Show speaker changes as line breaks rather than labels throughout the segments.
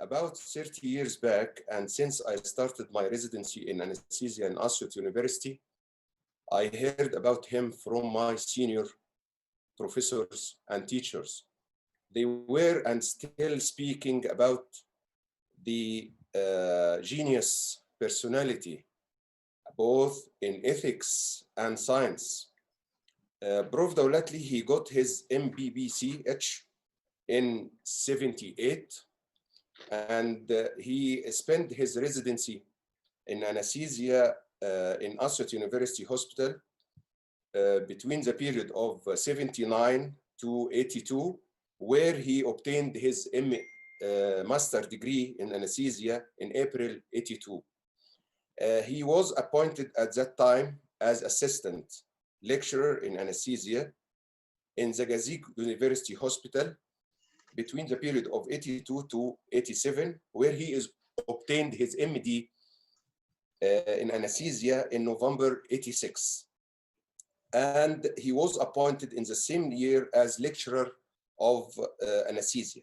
about 30 years back, and since I started my residency in anesthesia in Asyut University, I heard about him from my senior professors and teachers. They were and still speaking about the genius personality, both in ethics and science. Prof. Dawlatli, he got his MBBCH in 78, and he spent his residency in anesthesia in Asyut University Hospital between the period of 79 to 82, where he obtained his master degree in anesthesia in April 82. He was appointed at that time as assistant lecturer in anesthesia in the Gazi University Hospital between the period of 82 to 87, where he is obtained his MD in anesthesia in November 86. And he was appointed in the same year as lecturer of anesthesia.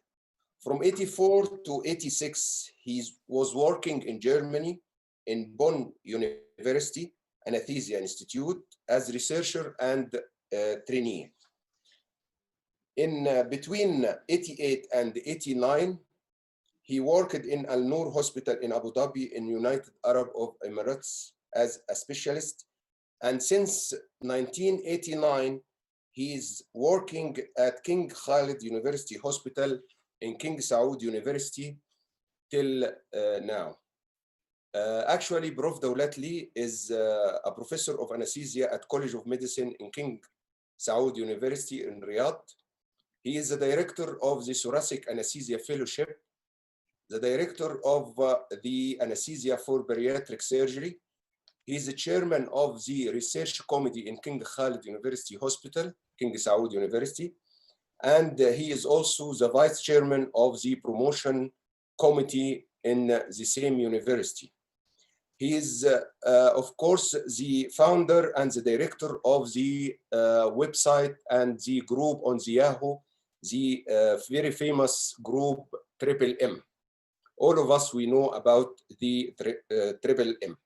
From 84 to 86, he was working in Germany in Bonn University Anesthesia Institute as researcher and trainee. In between 88 and 89, he worked in Al Noor Hospital in Abu Dhabi in United Arab Emirates as a specialist. And since 1989, he is working at King Khalid University Hospital in King Saud University till now. Actually, Prof. Dawlatli is a professor of anesthesia at College of Medicine in King Saud University in Riyadh. He is the director of the Thoracic Anesthesia Fellowship, the director of the Anesthesia for Bariatric Surgery. He is the chairman of the research committee in King Khalid University Hospital, King Saud University, and he is also the vice chairman of the promotion committee in the same university. He is, of course, the founder and the director of the website and the group on the Yahoo, the very famous group Triple M. All of us, we know about the Triple M.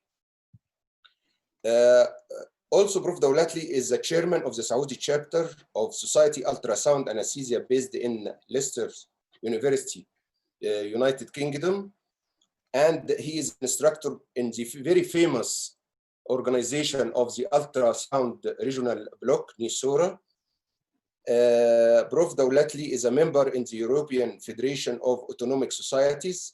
Also, Prof. Dawlatli is the chairman of the Saudi chapter of Society Ultrasound Anesthesia based in Leicester University, United Kingdom. And he is an instructor in the very famous organization of the Ultrasound Regional Bloc, NISORA. Prof. Dawlatli is a member in the European Federation of Autonomic Societies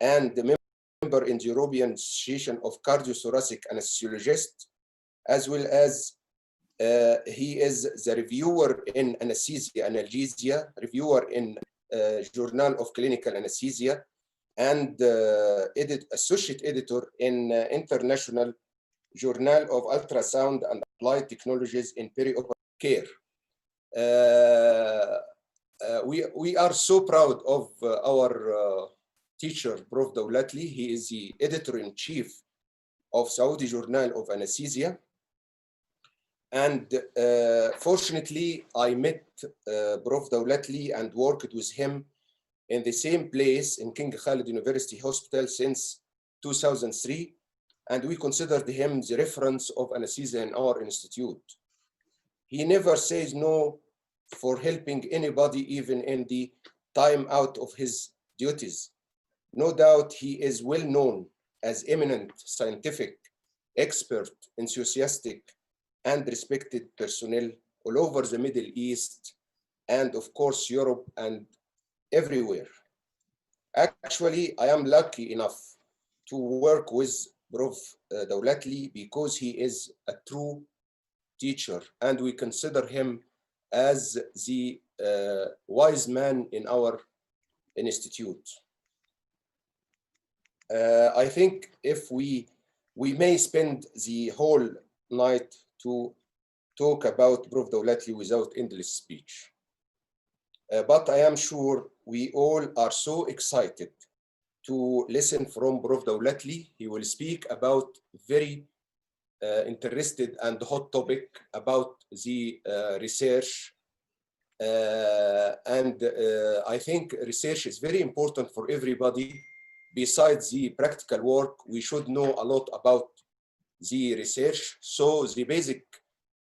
and a member in the European Association of Cardiothoracic Anesthesiologists, as well as he is the reviewer in Anesthesia Analgesia, reviewer in Journal of Clinical Anesthesia, and associate editor in International Journal of Ultrasound and Applied Technologies in Perioperative Care. We are so proud of our teacher, Prof. Dawlatli. He is the editor-in-chief of Saudi Journal of Anesthesia. And fortunately, I met Prof. Dawlatli and worked with him in the same place in King Khalid University Hospital since 2003. And we considered him the reference of anesthesia in our institute. He never says no for helping anybody, even in the time out of his duties. No doubt he is well known as eminent scientific, expert, enthusiastic, and respected personnel all over the Middle East and of course Europe and everywhere. Actually, I am lucky enough to work with Prof. Dawlatli because he is a true teacher and we consider him as the wise man in our institute. I think if we may spend the whole night to talk about Prof. Dawlatli without endless speech. But I am sure we all are so excited to listen from Prof. Dawlatli. He will speak about very interested and hot topic about the research I think research is very important for everybody. Besides the practical work, we should know a lot about the research. So the basic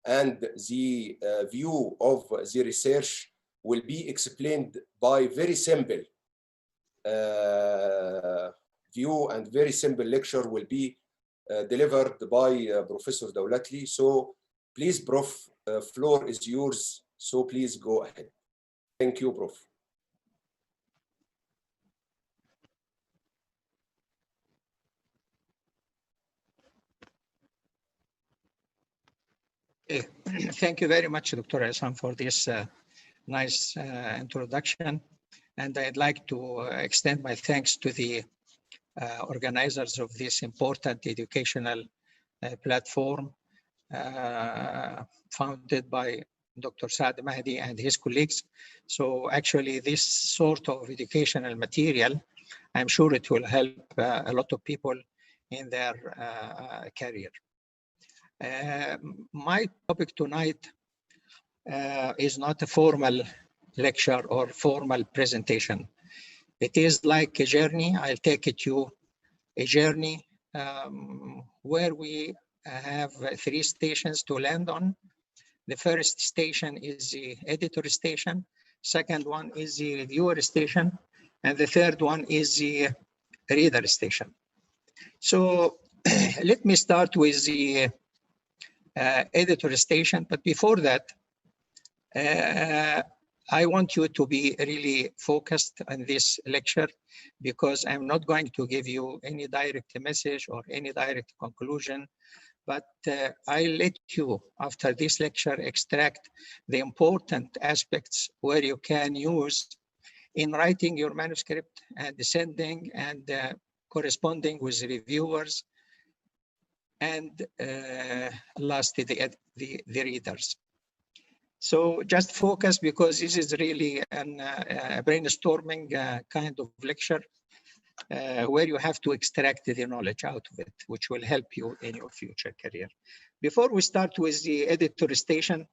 and the view of the research will be explained by very simple view, and very simple lecture will be delivered by Professor Dawlatli. So please, Prof, floor is yours. So please go ahead. Thank you, Prof.
Thank you very much, Dr. Hassan, for this nice introduction. And I'd like to extend my thanks to the organizers of this important educational platform founded by Dr. Saad Mahdi and his colleagues. So actually this sort of educational material, I'm sure it will help a lot of people in their career. My topic tonight is not a formal lecture or formal presentation. It is like a journey. I'll take you a journey where we have 3 stations to land on. The first station is the editor station. Second one is the reviewer station. And the third one is the reader station. So let me start with the editor station. But before that, I want you to be really focused on this lecture, because I'm not going to give you any direct message or any direct conclusion, but I'll let you, after this lecture, extract the important aspects where you can use in writing your manuscript and sending and corresponding with reviewers, and lastly, the readers. So just focus, because this is really a brainstorming kind of lecture where you have to extract the knowledge out of it, which will help you in your future career. Before we start with the editor station,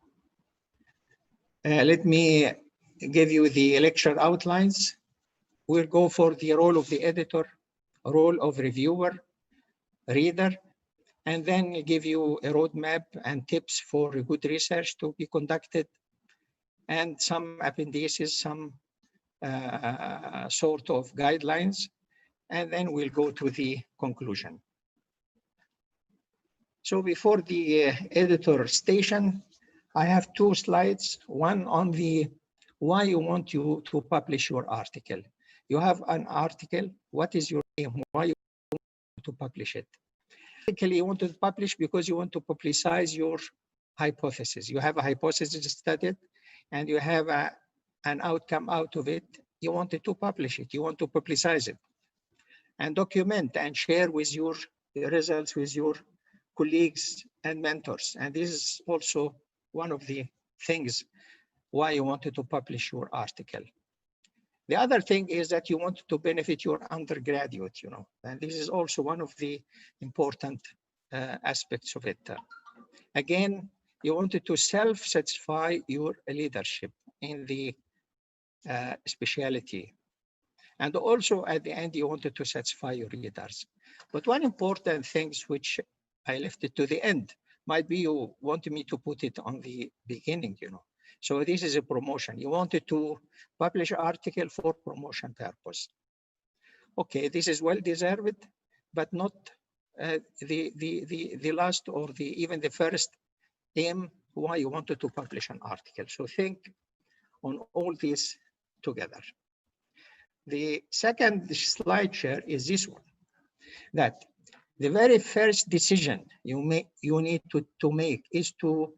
let me give you the lecture outlines. We'll go for the role of the editor, role of reviewer, reader, and then give you a roadmap and tips for good research to be conducted, and some appendices, some sort of guidelines, and then we'll go to the conclusion. So before the editor station, I have 2 slides, one on the why you want to publish your article. You have an article, what is your aim, why you want to publish it? Basically, you want to publish because you want to publicize your hypothesis. You have a hypothesis studied, and you have an outcome out of it. You wanted to publish it. You want to publicize it and document and share with your results with your colleagues and mentors. And this is also one of the things why you wanted to publish your article. The other thing is that you want to benefit your undergraduate, and this is also one of the important aspects of it. Again, you wanted to self-satisfy your leadership in the specialty. And also at the end, you wanted to satisfy your readers. But one important thing which I left it to the end, might be you wanted me to put it on the beginning, So this is a promotion. You wanted to publish an article for promotion purpose. Okay, this is well deserved, but not the last or even the first aim why you wanted to publish an article. So think on all these together. The second slide share is this one, that the very first decision you need to make is to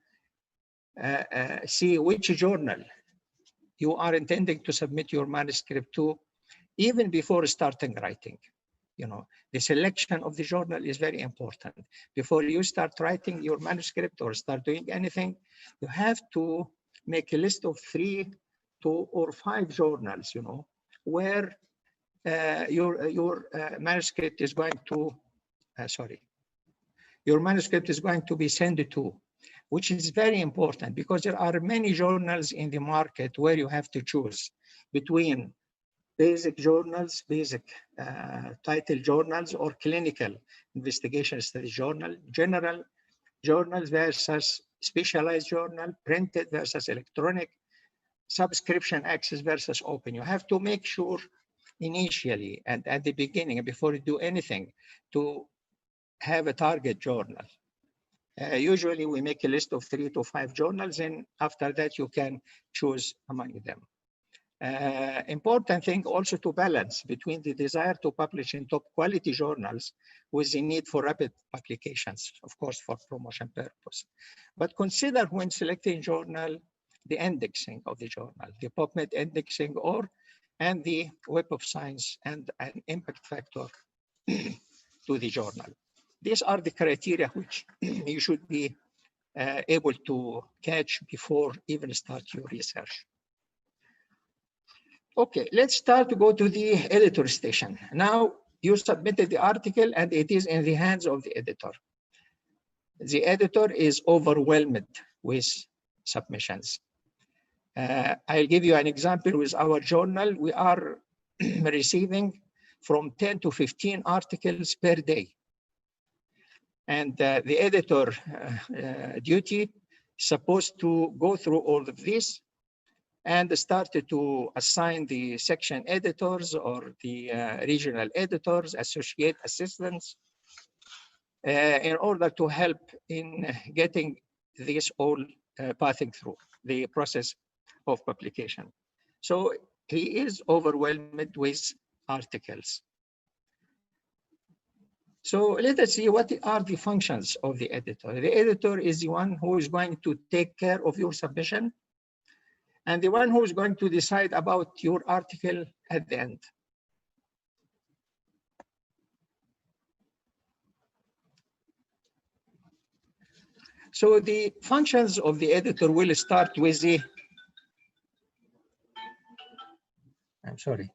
see which journal you are intending to submit your manuscript to, even before starting writing. The selection of the journal is very important. Before you start writing your manuscript or start doing anything, you have to make a list of 3 or 5 journals, where your manuscript is going to, your manuscript is going to be sent to. which is very important because there are many journals in the market where you have to choose between basic journals, basic title journals, or clinical investigation study journal, general journals versus specialized journal, printed versus electronic, subscription access versus open. You have to make sure initially and at the beginning, before you do anything, to have a target journal. Usually we make a list of 3 to 5 journals, and after that you can choose among them. Important thing also to balance between the desire to publish in top quality journals with the need for rapid publications, of course, for promotion purpose. But consider when selecting journal, the indexing of the journal, the PubMed indexing, and the Web of Science and an impact factor to the journal. These are the criteria which you should be able to catch before even start your research. Okay, let's start to go to the editor station. Now you submitted the article and it is in the hands of the editor. The editor is overwhelmed with submissions. I'll give you an example with our journal. We are receiving from 10 to 15 articles per day. And the editor duty is supposed to go through all of this and started to assign the section editors or the regional editors, associate assistants, in order to help in getting this all passing through the process of publication. So he is overwhelmed with articles. So let us see what are the functions of the editor. The editor is the one who is going to take care of your submission and the one who is going to decide about your article at the end. So the functions of the editor will start with the, I'm sorry.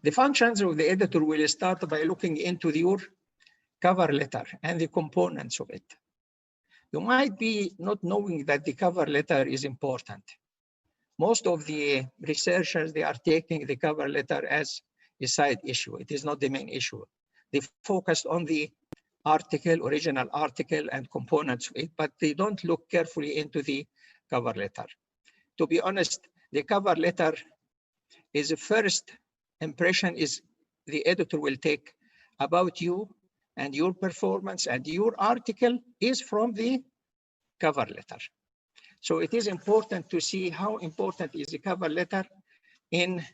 The functions of the editor will start by looking into your cover letter and the components of it. You might be not knowing that the cover letter is important. Most of the researchers, they are taking the cover letter as a side issue. It is not the main issue. They focus on the article, original article and components of it, but they don't look carefully into the cover letter. To be honest, the cover letter is the first impression is the editor will take about you and your performance, and your article is from the cover letter. So it is important to see how important is the cover letter in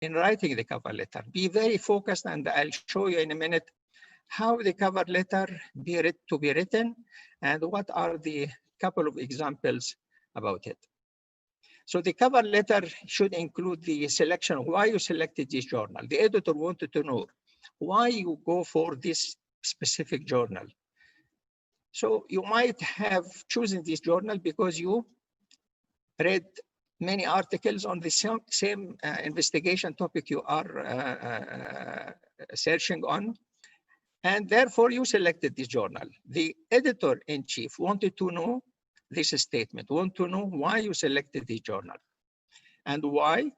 writing the cover letter. Be very focused, and I'll show you in a minute how the cover letter to be written and what are the couple of examples about it. So the cover letter should include the selection, why you selected this journal. The editor wanted to know why you go for this specific journal. So you might have chosen this journal because you read many articles on the same investigation topic you are searching on, and therefore you selected this journal. The editor-in-chief wanted to know this statement, want to know why you selected this journal and why.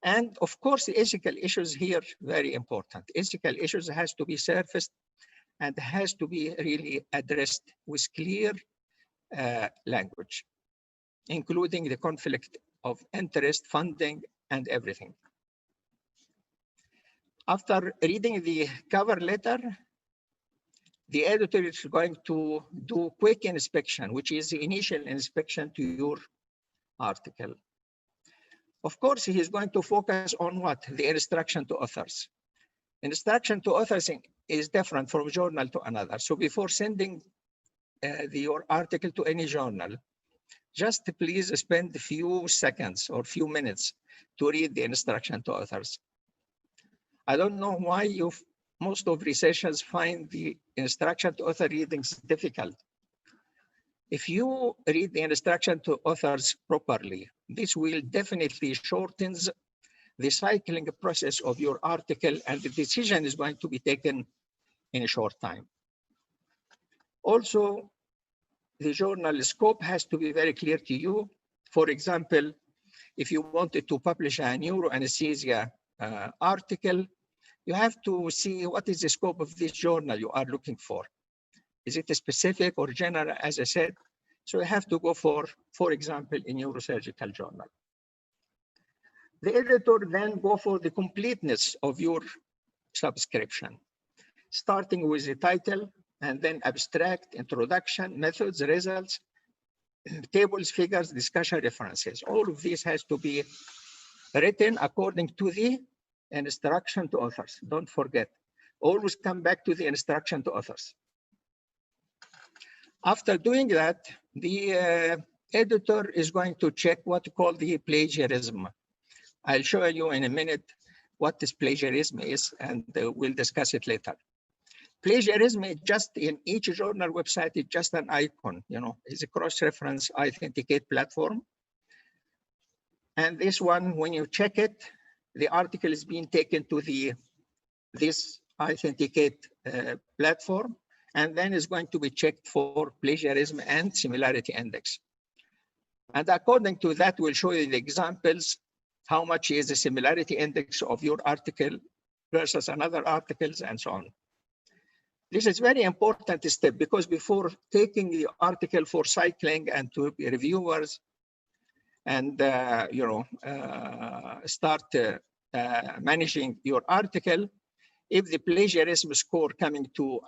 And of course, the ethical issues here, very important. Ethical issues has to be surfaced and has to be really addressed with clear language, including the conflict of interest, funding, and everything. After reading the cover letter, the editor is going to do quick inspection, which is the initial inspection to your article. Of course, he is going to focus on what? The instruction to authors. Instruction to authors is different from journal to another. So before sending your article to any journal, just please spend a few seconds or few minutes to read the instruction to authors. I don't know why most of researchers find the instruction to author readings difficult. If you read the instruction to authors properly, this will definitely shorten the cycling process of your article, and the decision is going to be taken in a short time. Also, the journal scope has to be very clear to you. For example, if you wanted to publish a neuroanesthesia article, you have to see what is the scope of this journal you are looking for. Is it a specific or general, as I said? So you have to go for example, a neurosurgical journal. The editor then go for the completeness of your subscription, starting with the title and then abstract, introduction, methods, results, tables, figures, discussion, references. All of this has to be written according to the instruction to authors. Don't forget, always come back to the instruction to authors. After doing that, the editor is going to check what we call the plagiarism. I'll show you in a minute what this plagiarism is, and we'll discuss it later. Plagiarism is just in each journal website, it's just an icon, it's a cross-reference authenticate platform. And this one, when you check it, the article is being taken to this authenticate platform, and then is going to be checked for plagiarism and similarity index. And according to that, we'll show you the examples, how much is the similarity index of your article versus another articles and so on. This is very important step, because before taking the article for cycling and to reviewers and start managing your article, if the plagiarism score coming to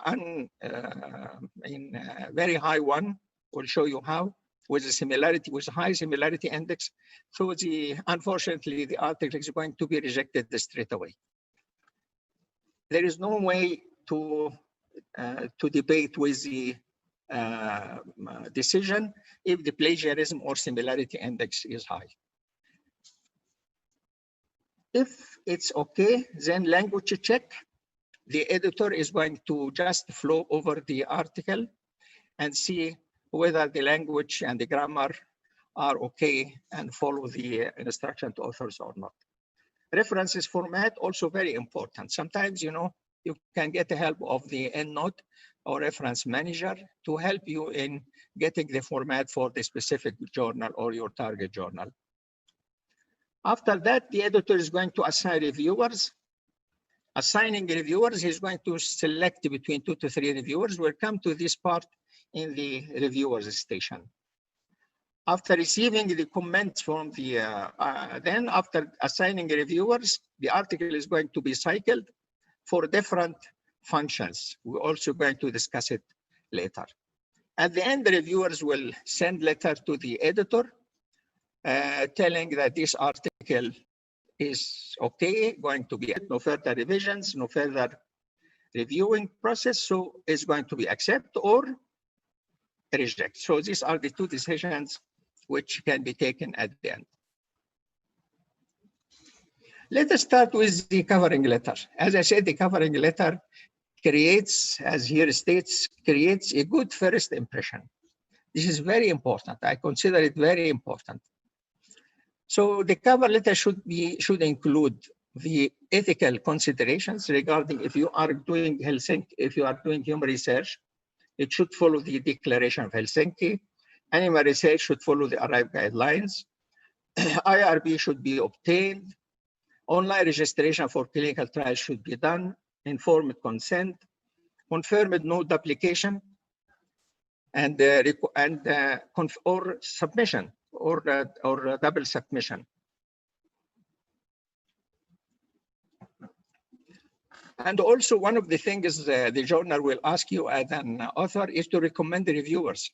very high one, we'll show you how, with a high similarity index. So unfortunately, the article is going to be rejected straight away. There is no way to debate with the decision if the plagiarism or similarity index is high. If it's okay, then language check. The editor is going to just flow over the article and see whether the language and the grammar are okay and follow the instruction to authors or not. References format, also very important. Sometimes, you can get the help of the EndNote or reference manager to help you in getting the format for the specific journal or your target journal. After that, the editor is going to assign reviewers. Assigning reviewers, he's going to select between 2 to 3 reviewers. We'll come to this part in the reviewers station. After receiving the comments from then after assigning reviewers, the article is going to be cycled for different functions. We're also going to discuss it later. At the end, the reviewers will send letter to the editor telling that this article is okay, going to be no further revisions, no further reviewing process, so it's going to be accept or reject. So these are the 2 decisions which can be taken at the end. Let us start with the covering letter. As I said, the covering letter creates, as here states, creates a good first impression. This is very important. I consider it very important. So the cover letter should include the ethical considerations regarding if you are doing human research, it should follow the Declaration of Helsinki. Animal research should follow the ARRIVE guidelines. IRB should be obtained. Online registration for clinical trials should be done. Informed consent. Confirmed no duplication. And or submission or double submission. And also one of the things the journal will ask you as an author is to recommend the reviewers.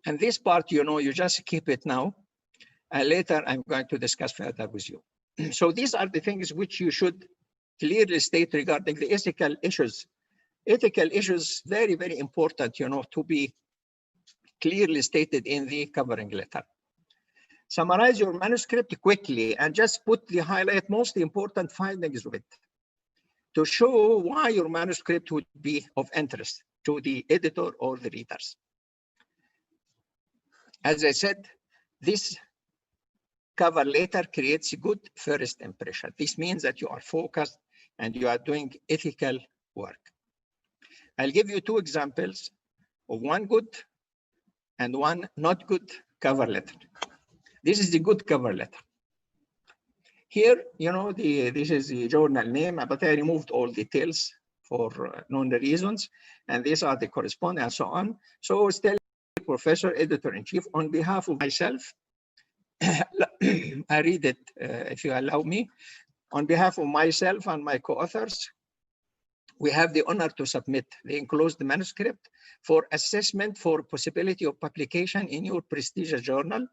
And this part, you just keep it now. And later I'm going to discuss further with you. So these are the things which you should clearly state regarding the ethical issues. Ethical issues, very, very important, to be clearly stated in the covering letter. Summarize your manuscript quickly and just put the highlight most important findings of it to show why your manuscript would be of interest to the editor or the readers. As I said, this cover letter creates a good first impression. This means that you are focused and you are doing ethical work. I'll give you two examples of one good and one not good cover letter. This is the good cover letter. Here, you know, this is the journal name, but I removed all details for known reasons, and these are the correspondence and so on. So still, Professor, Editor-in-Chief, on behalf of myself, I read it if you allow me. On behalf of myself and my co-authors, we have the honor to submit the enclosed manuscript for assessment for possibility of publication in your prestigious journal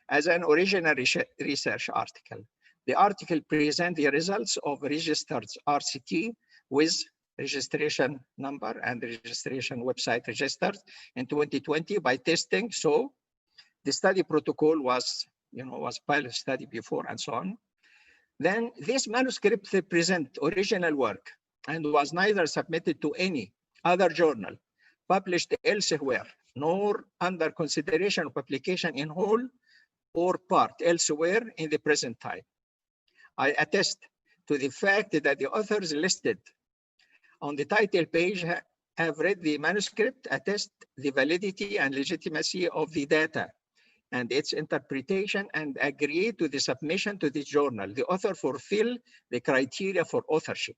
as an original research article. The article presents the results of registered RCT with registration number and registration website registered in 2020 by testing. So the study protocol was, you know, was pilot study before and so on. Then this manuscript present original work and was neither submitted to any other journal published elsewhere, nor under consideration of publication in whole or part elsewhere in the present time. I attest to the fact that the authors listed on the title page have read the manuscript, attest the validity and legitimacy of the data and its interpretation, and agree to the submission to this journal. The author fulfill the criteria for authorship.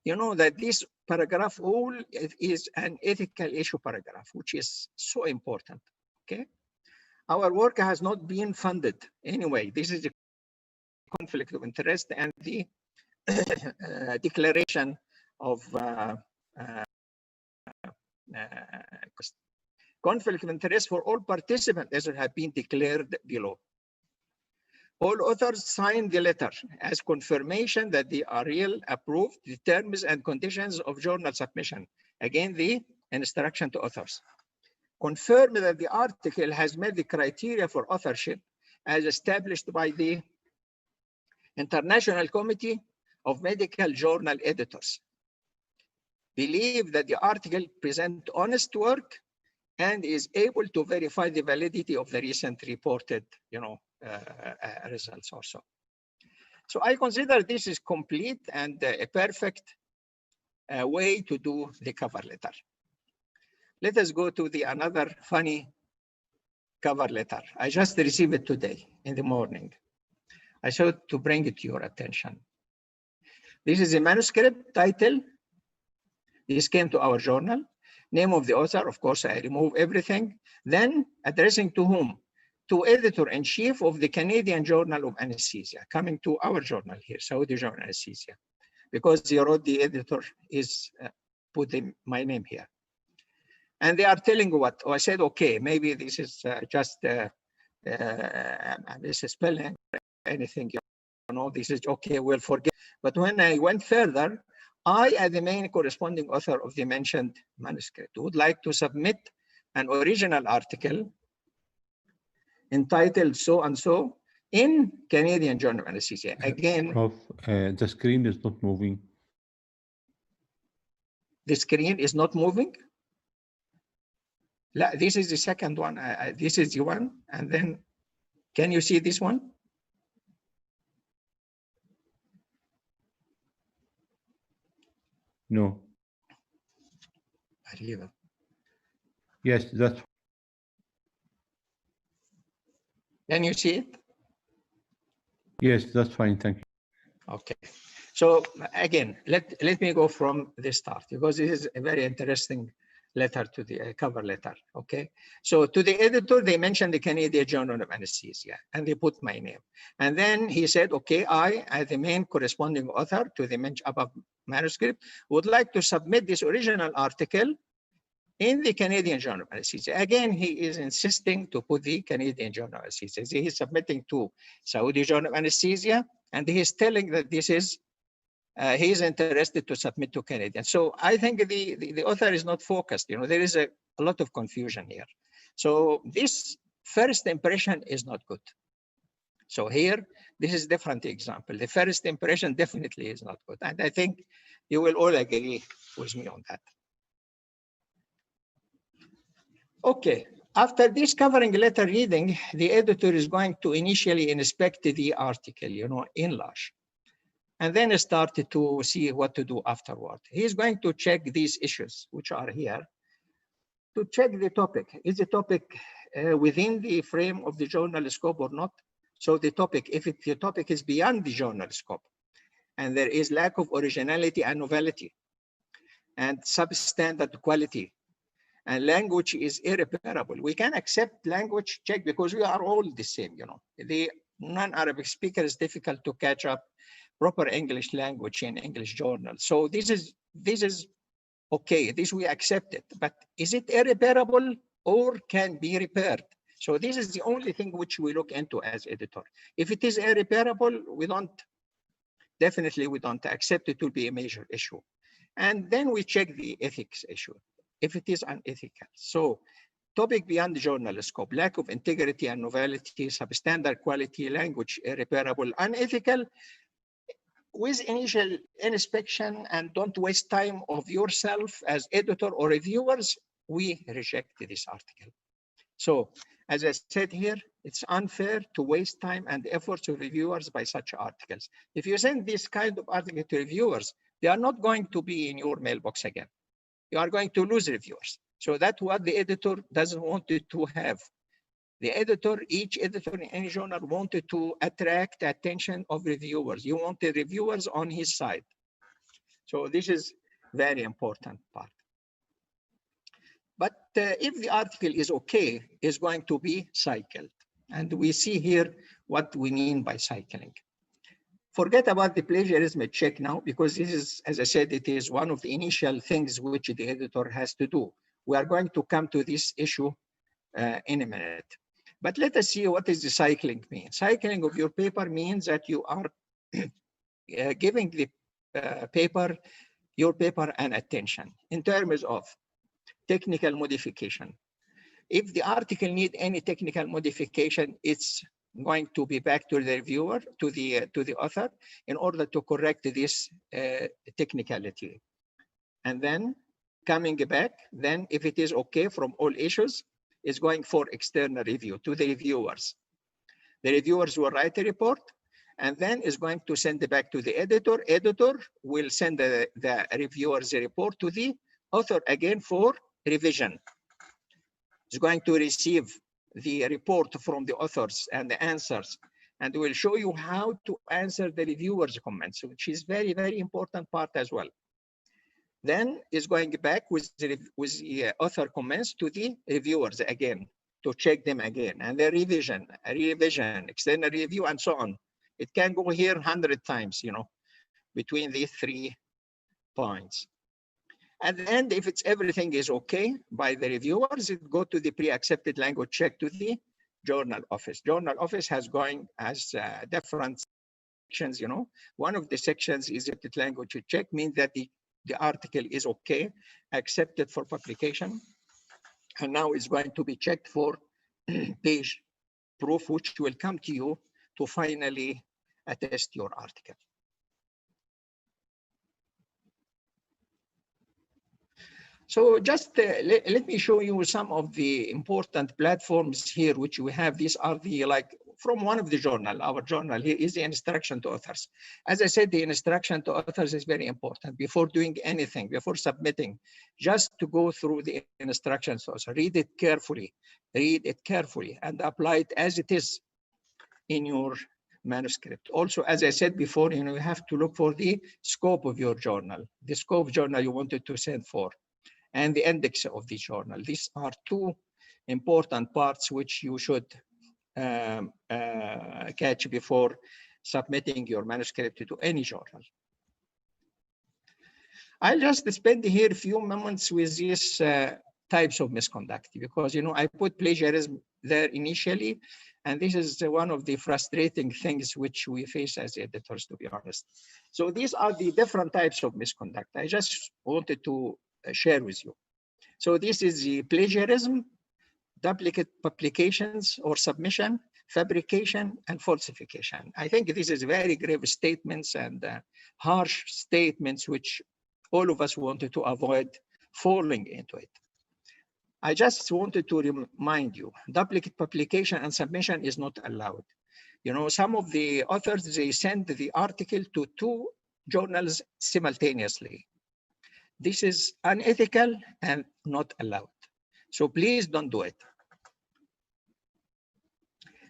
You know that this paragraph all is an ethical issue paragraph, which is so important, okay? Our work has not been funded. Anyway, this is the conflict of interest and the declaration of conflict of interest for all participants as have been declared below. All authors signed the letter as confirmation that they are real approved the terms and conditions of journal submission. Again, the instruction to authors. Confirm that the article has met the criteria for authorship as established by the International Committee of Medical Journal Editors. Believe that the article presents honest work and is able to verify the validity of the recent reported, you know, results also. So I consider this is complete and a perfect way to do the cover letter. Let us go to the another funny cover letter. I just received it today in the morning. I thought to bring it to your attention. This is a manuscript title. This came to our journal. Name of the author, of course, I remove everything. Then addressing to whom? To Editor-in-Chief of the Canadian Journal of Anesthesia, coming to our journal here, Saudi Journal of Anesthesia, because they wrote the editor is putting my name here. And they are telling what? Oh, I said, okay, maybe this is just this is spelling or anything, you know, this is okay, we'll forget. But when I went further, I, as the main corresponding author of the mentioned manuscript, would like to submit an original article entitled so and so in Canadian Journal of Anesthesia. Again,
Prof, the screen is not moving.
The screen is not moving. This is the second one. This is the one. And then, can you see this one?
No. Yes, that's.
Can you see it?
Yes, that's fine. Thank you.
Okay. So again, let me go from the start, because this is a very interesting letter to the cover letter. Okay. So to the editor, they mentioned the Canadian Journal of Anesthesia and they put my name. And then he said, okay, I, as the main corresponding author to the mentioned above manuscript, would like to submit this original article in the Canadian Journal of Anesthesia. Again, he is insisting to put the Canadian Journal of Anesthesia. He is submitting to Saudi Journal of Anesthesia, and he is telling that this is, he is interested to submit to Canadian. So I think the author is not focused. You know, there is a lot of confusion here. So this first impression is not good. So here, this is a different example. The first impression definitely is not good. And I think you will all agree with me on that. Okay, After this covering letter reading, the editor is going to initially inspect the article, enlarge, and then start to see what to do afterward. He's going to check these issues, which are here, to check the topic. Is the topic within the frame of the journal scope or not? So the topic, if the topic is beyond the journal scope, and there is lack of originality and novelty, and substandard quality, and language is irreparable. We can accept language check because we are all the same, The non-Arabic speaker is difficult to catch up proper English language in English journal. So this is okay, this we accept it, but is it irreparable or can be repaired? So this is the only thing which we look into as editor. If it is irreparable, definitely we don't accept it will be a major issue. And then we check the ethics issue, if it is unethical. So topic beyond the journal scope, lack of integrity and novelty, substandard quality, language irreparable, unethical, with initial inspection, and don't waste time of yourself as editor or reviewers, we reject this article. So as I said here, it's unfair to waste time and efforts of reviewers by such articles. If you send this kind of article to reviewers, they are not going to be in your mailbox again. You are going to lose reviewers. So that's what the editor doesn't want it to have. The editor, each editor in any journal wanted to attract the attention of reviewers. You want the reviewers on his side. So this is very important part. But if the article is okay, it's going to be cycled. And we see here what we mean by cycling. Forget about the plagiarism check now, because this is, as I said, it is one of the initial things which the editor has to do. We are going to come to this issue in a minute. But let us see what does the cycling mean. Cycling of your paper means that you are giving the your paper an attention in terms of technical modification. If the article need any technical modification, it's going to be back to the reviewer, to the author, in order to correct this technicality. And then coming back, then if it is okay from all issues, is going for external review to the reviewers. The reviewers will write a report, and then is going to send it back to the editor. Editor will send the reviewers report to the author again for revision. Is going to receive the report from the authors and the answers, and will show you how to answer the reviewers' comments, which is very, very important part as well. Then is going back with the author comments to the reviewers again to check them again, and the revision, external review, and so on. It can go here 100 times, between these 3 points. At the end, if everything is okay by the reviewers, it go to the pre-accepted language check to the journal office. Journal office has different sections, One of the sections is accepted language check, means that the article is okay, accepted for publication. And now it's going to be checked for page proof, which will come to you to finally attest your article. So just let me show you some of the important platforms here, which we have. These are from one of the journal, our journal here is the instruction to authors. As I said, the instruction to authors is very important. Before doing anything, before submitting, just to go through the instructions to authors, read it carefully, and apply it as it is in your manuscript. Also, as I said before, you have to look for the scope of your journal, the scope journal you wanted to send for, and the index of the journal. These are 2 important parts which you should catch before submitting your manuscript to any journal. I'll just spend here a few moments with these types of misconduct, because I put plagiarism there initially, and this is one of the frustrating things which we face as editors, to be honest. So these are the different types of misconduct. I just wanted to share with you. So this is the plagiarism, duplicate publications or submission, fabrication, and falsification. I think this is very grave statements and harsh statements which all of us wanted to avoid falling into it. I just wanted to remind you, duplicate publication and submission is not allowed. You know, some of the authors, they send the article to 2 journals simultaneously. This is unethical and not allowed. So please don't do it.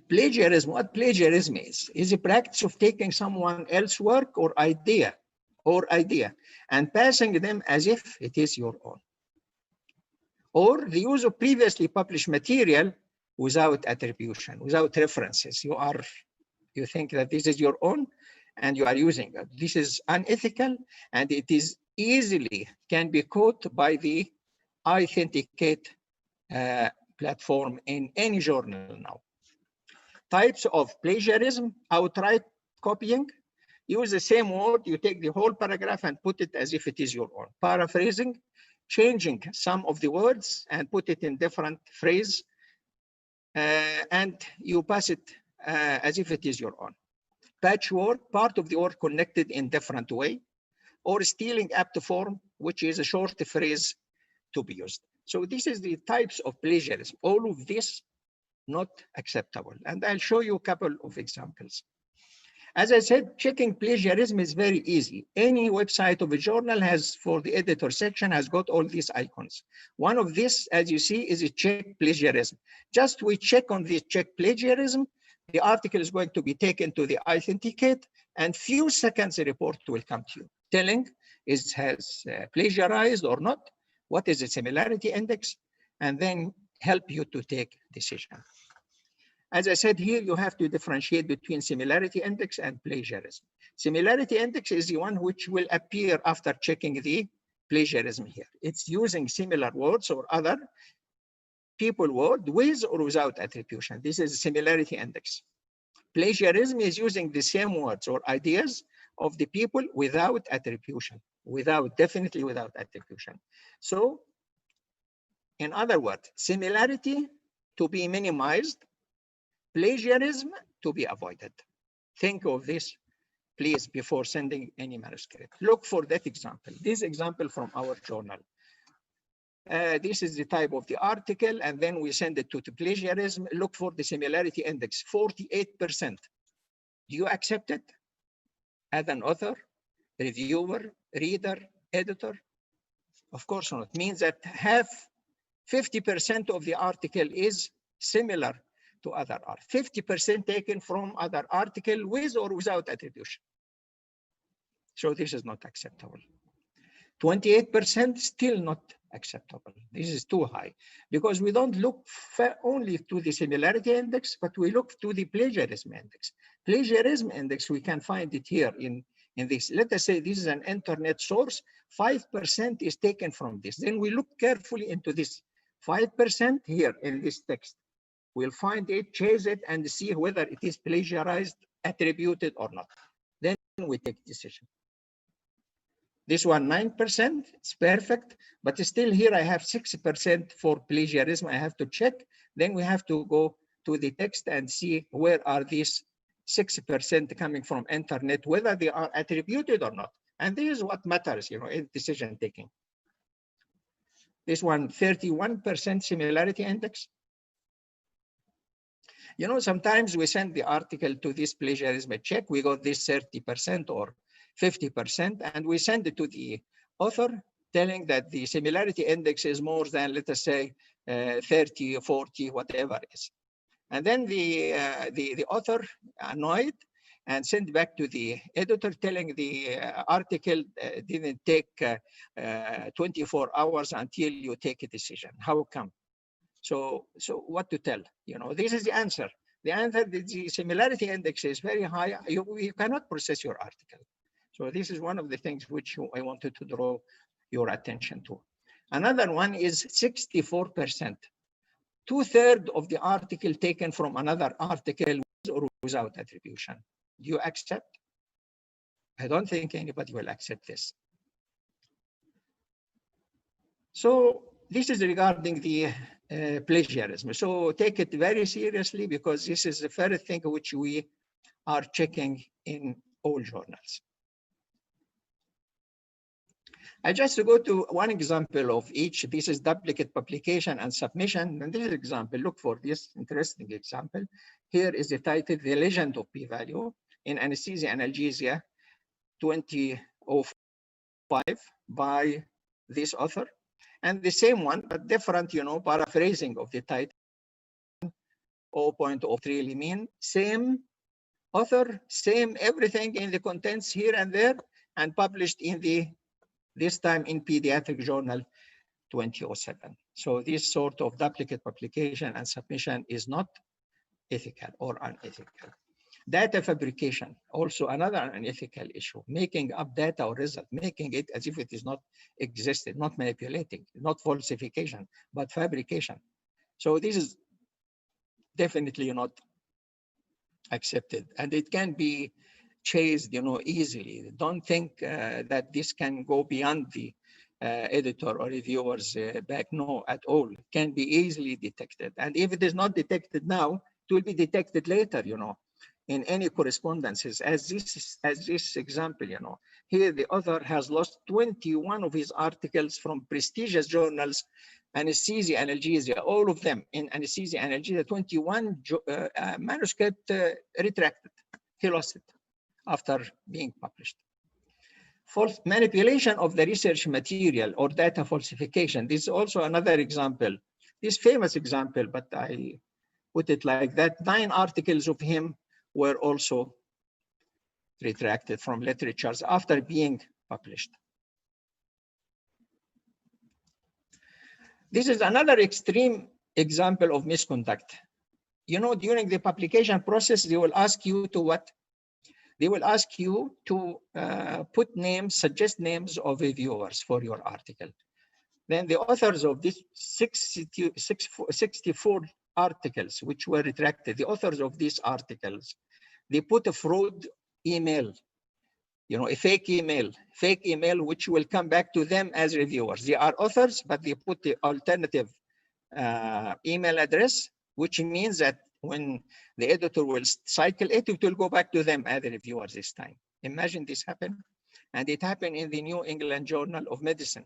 Plagiarism, what plagiarism is a practice of taking someone else's work or idea and passing them as if it is your own. Or the use of previously published material without attribution, without references. You think that this is your own and you are using it. This is unethical, and it is easily can be caught by the Authenticate platform in any journal now. Types of plagiarism: outright copying. Use the same word, you take the whole paragraph and put it as if it is your own. Paraphrasing, changing some of the words and put it in different phrase, and you pass it as if it is your own. Patchwork, part of the word connected in different way. Or stealing apt form, which is a short phrase to be used. So this is the types of plagiarism. All of this not acceptable. And I'll show you a couple of examples. As I said, checking plagiarism is very easy. Any website of a journal has, for the editor section, has got all these icons. One of this, as you see, is a check plagiarism. Just we check on the check plagiarism, the article is going to be taken to the Authenticate, and few seconds a report will come to you, telling it has plagiarized or not, what is the similarity index, and then help you to take decision. As I said here, you have to differentiate between similarity index and plagiarism. Similarity index is the one which will appear after checking the plagiarism here. It's using similar words or other people word with or without attribution. This is a similarity index. Plagiarism is using the same words or ideas of the people without attribution, definitely without attribution. So, in other words, similarity to be minimized, plagiarism to be avoided. Think of this, please, before sending any manuscript. Look for that example. This example from our journal. This is the type of the article, and then we send it to the plagiarism. Look for the similarity index, 48%. Do you accept it as an author, reviewer, reader, editor? Of course not. It means that 50% of the article is similar to other art. 50% taken from other article with or without attribution. So this is not acceptable. 28% still not acceptable. This is too high because we don't look only to the similarity index, but we look to the plagiarism index. Plagiarism index, we can find it here in this. Let us say this is an internet source. 5% is taken from this. Then we look carefully into this 5% here in this text. We'll find it, chase it, and see whether it is plagiarized, attributed or not. Then we take decision. This one, 9%, it's perfect, but still here I have 6% for plagiarism. I have to check. Then we have to go to the text and see where are these 6% coming from internet, whether they are attributed or not. And this is what matters, in decision taking. This one, 31% similarity index. Sometimes we send the article to this plagiarism check. We got this 30% or 50%, and we send it to the author telling that the similarity index is more than, let us say, 30 or 40, whatever it is. And then the author, annoyed, and sent back to the editor telling the article didn't take 24 hours until you take a decision. How come? So what to tell? This is the answer. The answer, the similarity index is very high. You cannot process your article. So this is one of the things which I wanted to draw your attention to. Another one is 64%. 2/3 of the article taken from another article with or without attribution. Do you accept? I don't think anybody will accept this. So this is regarding the plagiarism. So take it very seriously because this is the first thing which we are checking in all journals. I just go to one example of each. This is duplicate publication and submission. And this example, look for this interesting example. Here is the title, The Legend of P-Value in Anesthesia and Analgesia 2005 by this author. And the same one, but different, paraphrasing of the title. 0.03 really mean same author, same everything in the contents here and there, and published in this time in Pediatric Journal 2007. So this sort of duplicate publication and submission is not ethical or unethical. Data fabrication, also another unethical issue, making up data or result, making it as if it is not existed, not manipulating, not falsification, but fabrication. So this is definitely not accepted, and it can be chased, easily. Don't think that this can go beyond the editor or reviewer's back. No, at all. It can be easily detected, and if it is not detected now, it will be detected later. In any correspondences, as this example. Here the author has lost 21 of his articles from prestigious journals, anesthesia, analgesia, all of them in anesthesia, analgesia, 21 manuscript retracted. He lost it after being published. False manipulation of the research material or data falsification. This is also another example. This famous example, but I put it like that. 9 articles of him were also retracted from literatures after being published. This is another extreme example of misconduct. During the publication process, they will ask you to what? They will ask you to put names, suggest names of reviewers for your article. Then the authors of these 64 articles, which were retracted, the authors of these articles, they put a fraud email, a fake email, which will come back to them as reviewers. They are authors, but they put the alternative email address, which means that when the editor will cycle it, it will go back to them as the reviewers this time. Imagine this happen. And it happened in the New England Journal of Medicine.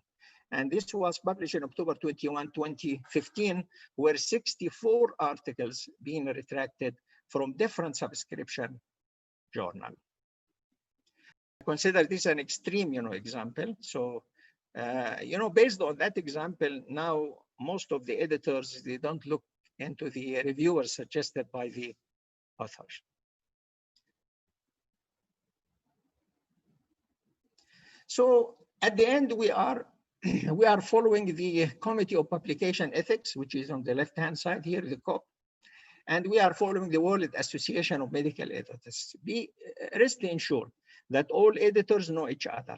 And this was published in October 21, 2015, where 64 articles being retracted from different subscription journal. Consider this an extreme, example. So, based on that example, now most of the editors, they don't look into the reviewers suggested by the authors. So at the end, we are following the Committee of Publication Ethics, which is on the left-hand side here, the COP, and we are following the World Association of Medical Editors. Rest assured that all editors know each other,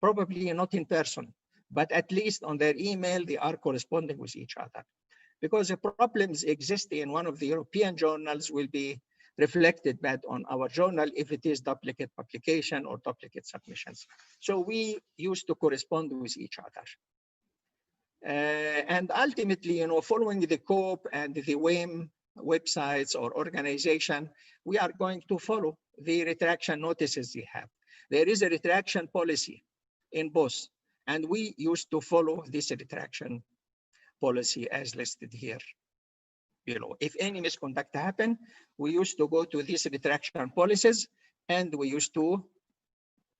probably not in person, but at least on their email, they are corresponding with each other. Because the problems exist in one of the European journals will be reflected back on our journal if it is duplicate publication or duplicate submissions. So we used to correspond with each other. And ultimately, following the COPE and the WAME websites or organization, we are going to follow the retraction notices they have. There is a retraction policy in both, and we used to follow this retraction policy as listed here below. If any misconduct happened, we used to go to these retraction policies and we used to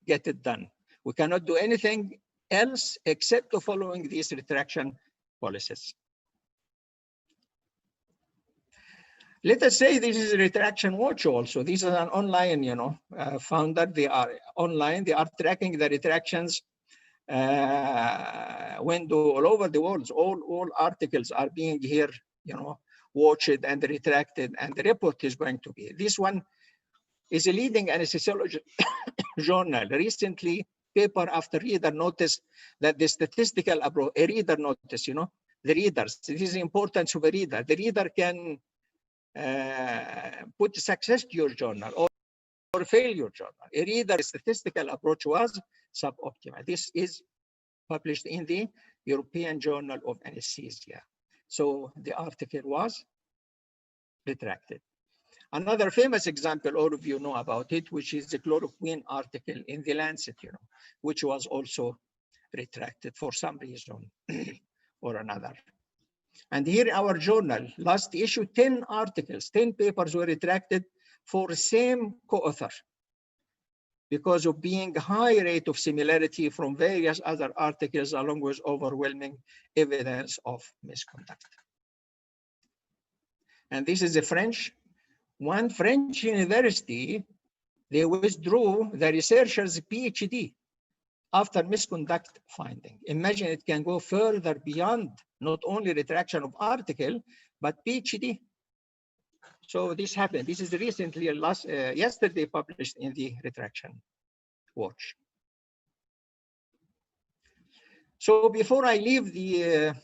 get it done. We cannot do anything else except to following these retraction policies. Let us say this is a retraction watch also. This is an online, founder. They are online. They are tracking the retractions window all over the world. All articles are being here, watched and retracted, and the report is going to be. This one is a leading anesthesiology journal. Recently, paper after reader noticed that the statistical approach, a reader notice, the readers, this is the importance of a reader. The reader can put success to your journal or fail your journal. A reader statistical approach was suboptimal. This is published in the European Journal of Anesthesia. So the article was retracted. Another famous example, all of you know about it, which is the chloroquine article in the Lancet, which was also retracted for some reason or another. And here in our journal, last issue, 10 articles, 10 papers were retracted for the same co-author because of being high rate of similarity from various other articles along with overwhelming evidence of misconduct. And this is the French. One French university, they withdrew the researcher's PhD after misconduct finding. Imagine it can go further beyond not only retraction of article, but PhD. So this happened. This is recently, yesterday published in the Retraction Watch. So before I leave the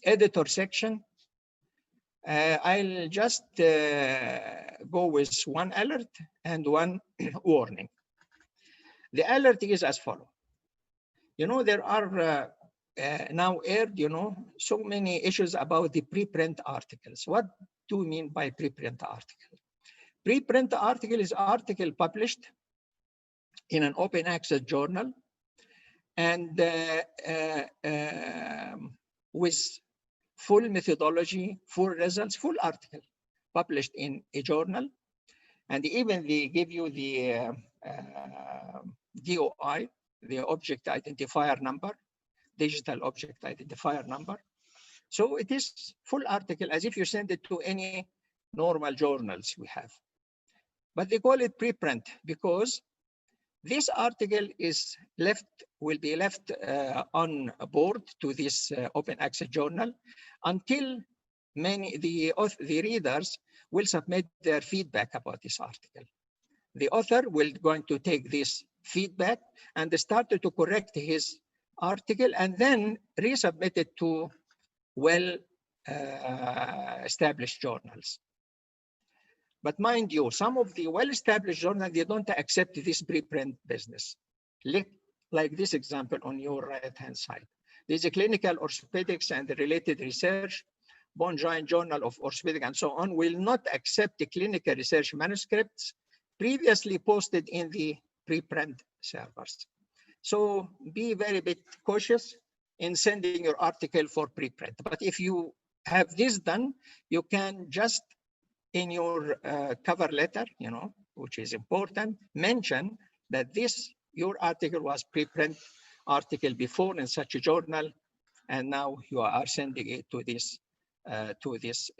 editor section, I'll just go with one alert and one warning. The alert is as follows. You know, there are now aired, you know, so many issues about the preprint articles. What do we mean by preprint article? Preprint article is article published in an open access journal and with full methodology, full results, full article published in a journal. And even they give you the DOI, the object identifier number, digital object identifier number. So it is full article as if you send it to any normal journals we have. But they call it preprint because this article is will be left on board to this open access journal until the readers will submit their feedback about this article. The author will going to take this feedback and start to correct his article and then resubmit it to well-established journals. But mind you, some of the well-established journals, they don't accept this preprint business. Like this example on your right-hand side. There's a clinical orthopedics and the related research, Bone Joint Journal of Orthopedic and so on, will not accept the clinical research manuscripts previously posted in the preprint servers. So be very bit cautious in sending your article for preprint. But if you have this done, you can just in your cover letter, you know, which is important, mention that your article was preprint article before in such a journal, and now you are sending it to this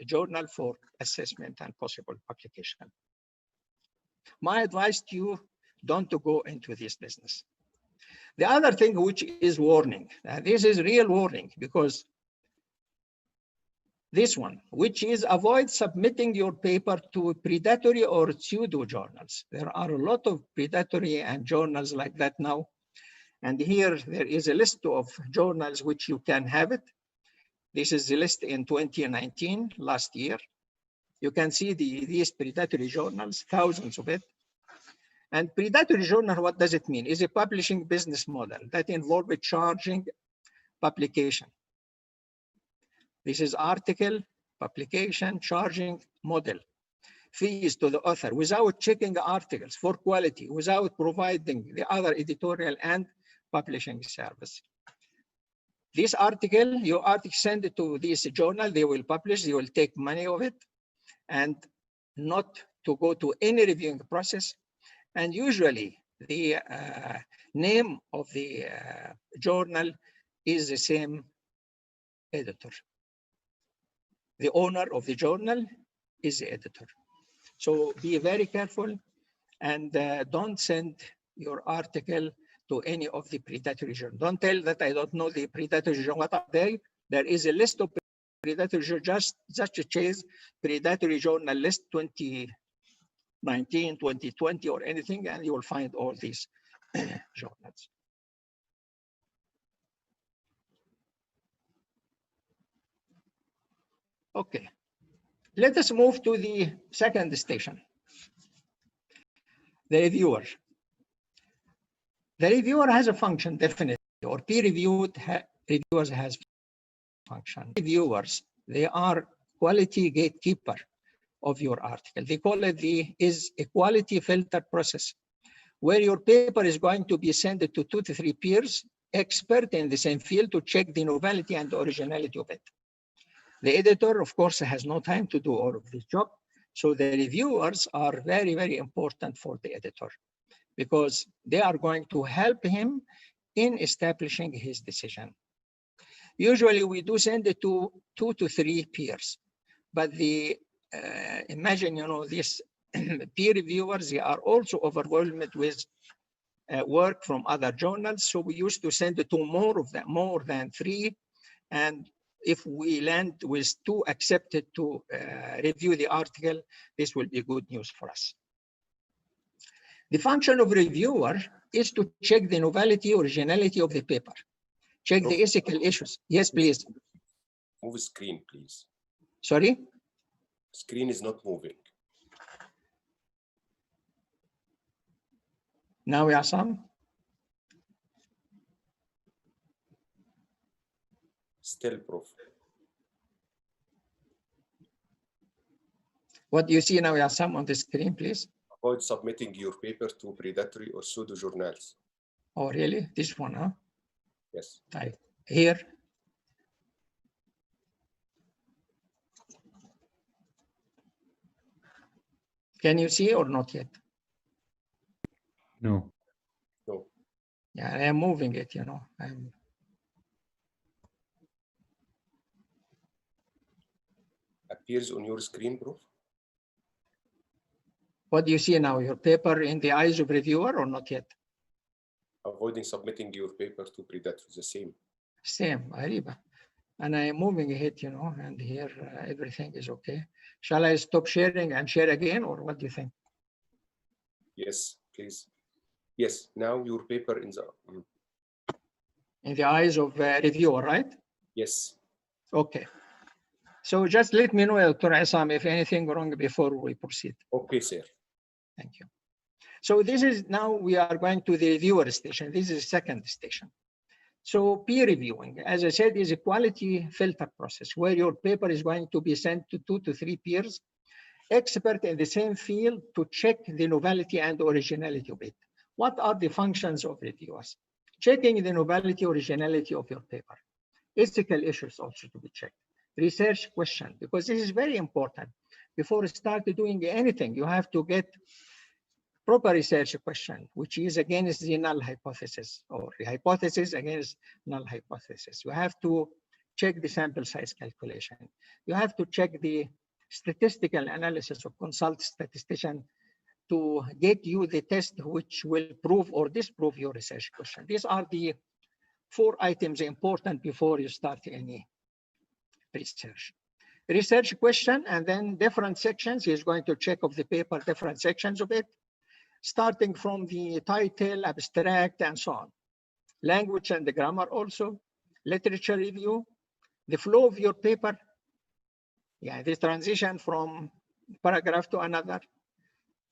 journal for assessment and possible publication. My advice to you, don't to go into this business. The other thing which is warning, this is real warning because this one, which is avoid submitting your paper to predatory or pseudo journals. There are a lot of predatory and journals like that now. And here there is a list of journals which you can have it. This is the list in 2019, last year. You can see these predatory journals, thousands of it. And predatory journal, what does it mean? Is a publishing business model that involves charging publication. This is article, publication, charging model. Fees to the author without checking the articles for quality, without providing the other editorial and publishing service. This article, your article, send it to this journal, they will publish, they will take money of it, and not to go to any reviewing process. And usually the name of the journal is the same editor. The owner of the journal is the editor. So be very careful and don't send your article to any of the predatory journals. Don't tell that I don't know the predatory journal. What are they? There is a list of predatory journals, such as predatory journal list 2019, 2020, or anything, and you will find all these journals. Okay, let us move to the second station, the reviewer. The reviewer has a function, definitely, or peer-reviewed reviewers has function. Reviewers, they are quality gatekeeper of your article. They call it is a quality filter process, where your paper is going to be sent to 2 to 3 peers expert in the same field to check the novelty and originality of it. The editor, of course, has no time to do all of this job. So the reviewers are very, very important for the editor because they are going to help him in establishing his decision. Usually we do send it to 2 to 3 peers, but imagine, these peer reviewers, they are also overwhelmed with work from other journals. So we used to send it to more than 3. And if we land with 2 accepted to review the article, this will be good news for us. The function of reviewer is to check the novelty, originality of the paper. Check the ethical issues. Yes, please.
Move screen, please.
Sorry?
Screen is not moving.
Now, Yassam?
Still, Prof.
What do you see now, Yassam, on the screen, please?
Avoid submitting your paper to predatory or pseudo journals.
Oh, really? This one, huh?
Yes.
Type here. Can you see or not yet?
No.
No.
Yeah, I am moving it,
Appears on your screen, Prof.
What do you see now? Your paper in the eyes of reviewer or not yet?
Avoiding submitting your paper to predatory, the same.
Same, Ariba. And I am moving it, and here everything is okay. Shall I stop sharing and share again, or what do you think?
Yes, please. Yes, now your paper in
the eyes of reviewer, right?
Yes.
Okay. So just let me know, Dr. Isam, if anything wrong before we proceed.
Okay, sir.
Thank you. So this is now we are going to the reviewer station. This is the second station. So peer reviewing, as I said, is a quality filter process where your paper is going to be sent to 2 to 3 peers, expert in the same field to check the novelty and originality of it. What are the functions of reviewers? Checking the novelty, originality of your paper. Ethical issues also to be checked. Research question, because this is very important. Before you start doing anything, you have to get proper research question, which is against the null hypothesis or the hypothesis against null hypothesis. You have to check the sample size calculation. You have to check the statistical analysis or consult statistician to get you the test which will prove or disprove your research question. These are the 4 items important before you start any research. Research question and then different sections. He's going to check of the paper, different sections of it, starting from the title, abstract, and so on. Language and the grammar also, literature review, the flow of your paper, the transition from paragraph to another,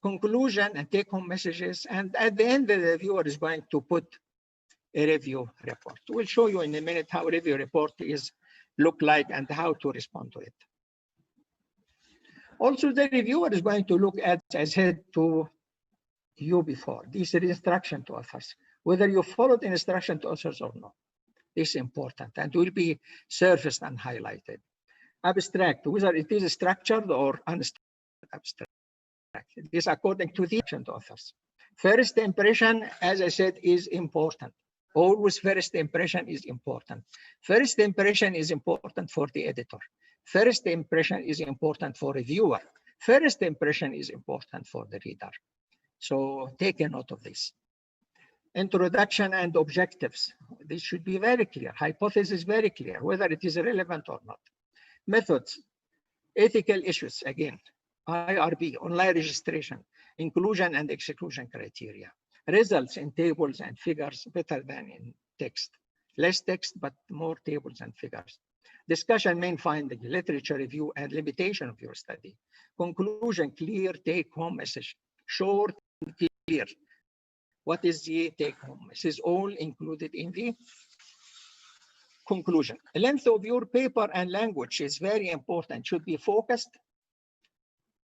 conclusion and take-home messages, and at the end, the reviewer is going to put a review report. We'll show you in a minute how a review report look like and how to respond to it. Also, the reviewer is going to look at, as I said to you before, this is instruction to authors, whether you followed the instruction to authors or not. This is important and will be surfaced and highlighted. Abstract, whether it is structured or unstructured abstract. It is according to the instruction to authors. First impression, as I said, is important. Always first impression is important. First impression is important for the editor. First impression is important for reviewer. First impression is important for the reader. So take a note of this. Introduction and objectives. This should be very clear. Hypothesis very clear, whether it is relevant or not. Methods, ethical issues, again, IRB, online registration, inclusion and exclusion criteria. Results in tables and figures better than in text. Less text, but more tables and figures. Discussion, main finding, literature review, and limitation of your study. Conclusion, clear take-home message. Short and clear. What is the take-home? This is all included in the conclusion. The length of your paper and language is very important. Should be focused.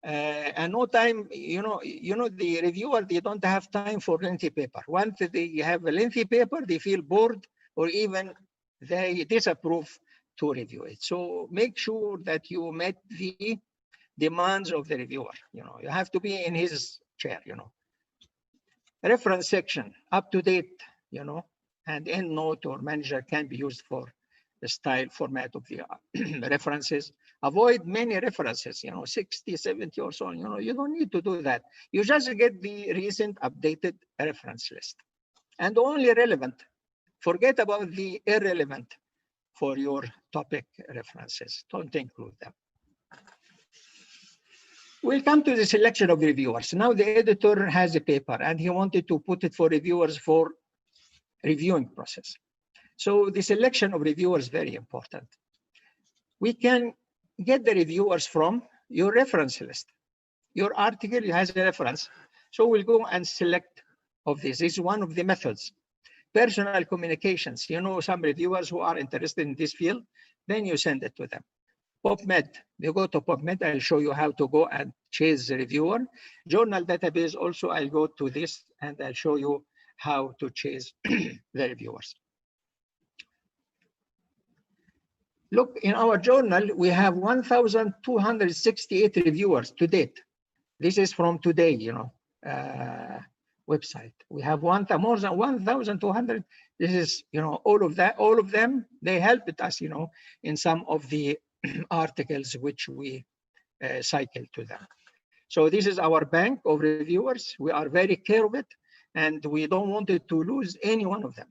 And no time, the reviewer, they don't have time for lengthy paper. Once they have a lengthy paper, they feel bored or even they disapprove to review it. So make sure that you met the demands of the reviewer. You have to be in his chair. Reference section, up to date, and EndNote or manager can be used for the style format of the references. Avoid many references, 60, 70 or so. You don't need to do that. You just get the recent updated reference list and only relevant. Forget about the irrelevant for your topic references. Don't include them. We'll come to the selection of reviewers. Now the editor has a paper and he wanted to put it for reviewers for reviewing process. So the selection of reviewers is very important. We can get the reviewers from your reference list. Your article has a reference. So we'll go and select of this. This is one of the methods. Personal communications, some reviewers who are interested in this field, then you send it to them. PubMed, you go to PubMed, I'll show you how to go and chase the reviewer. Journal database also, I'll go to this and I'll show you how to chase the reviewers. Look, in our journal, we have 1,268 reviewers to date. This is from today, website. We have more than 1,200. This is, all of them, they helped us, in some of the articles which we cycle to them. So this is our bank of reviewers. We are very care of it, and we don't want it to lose any one of them.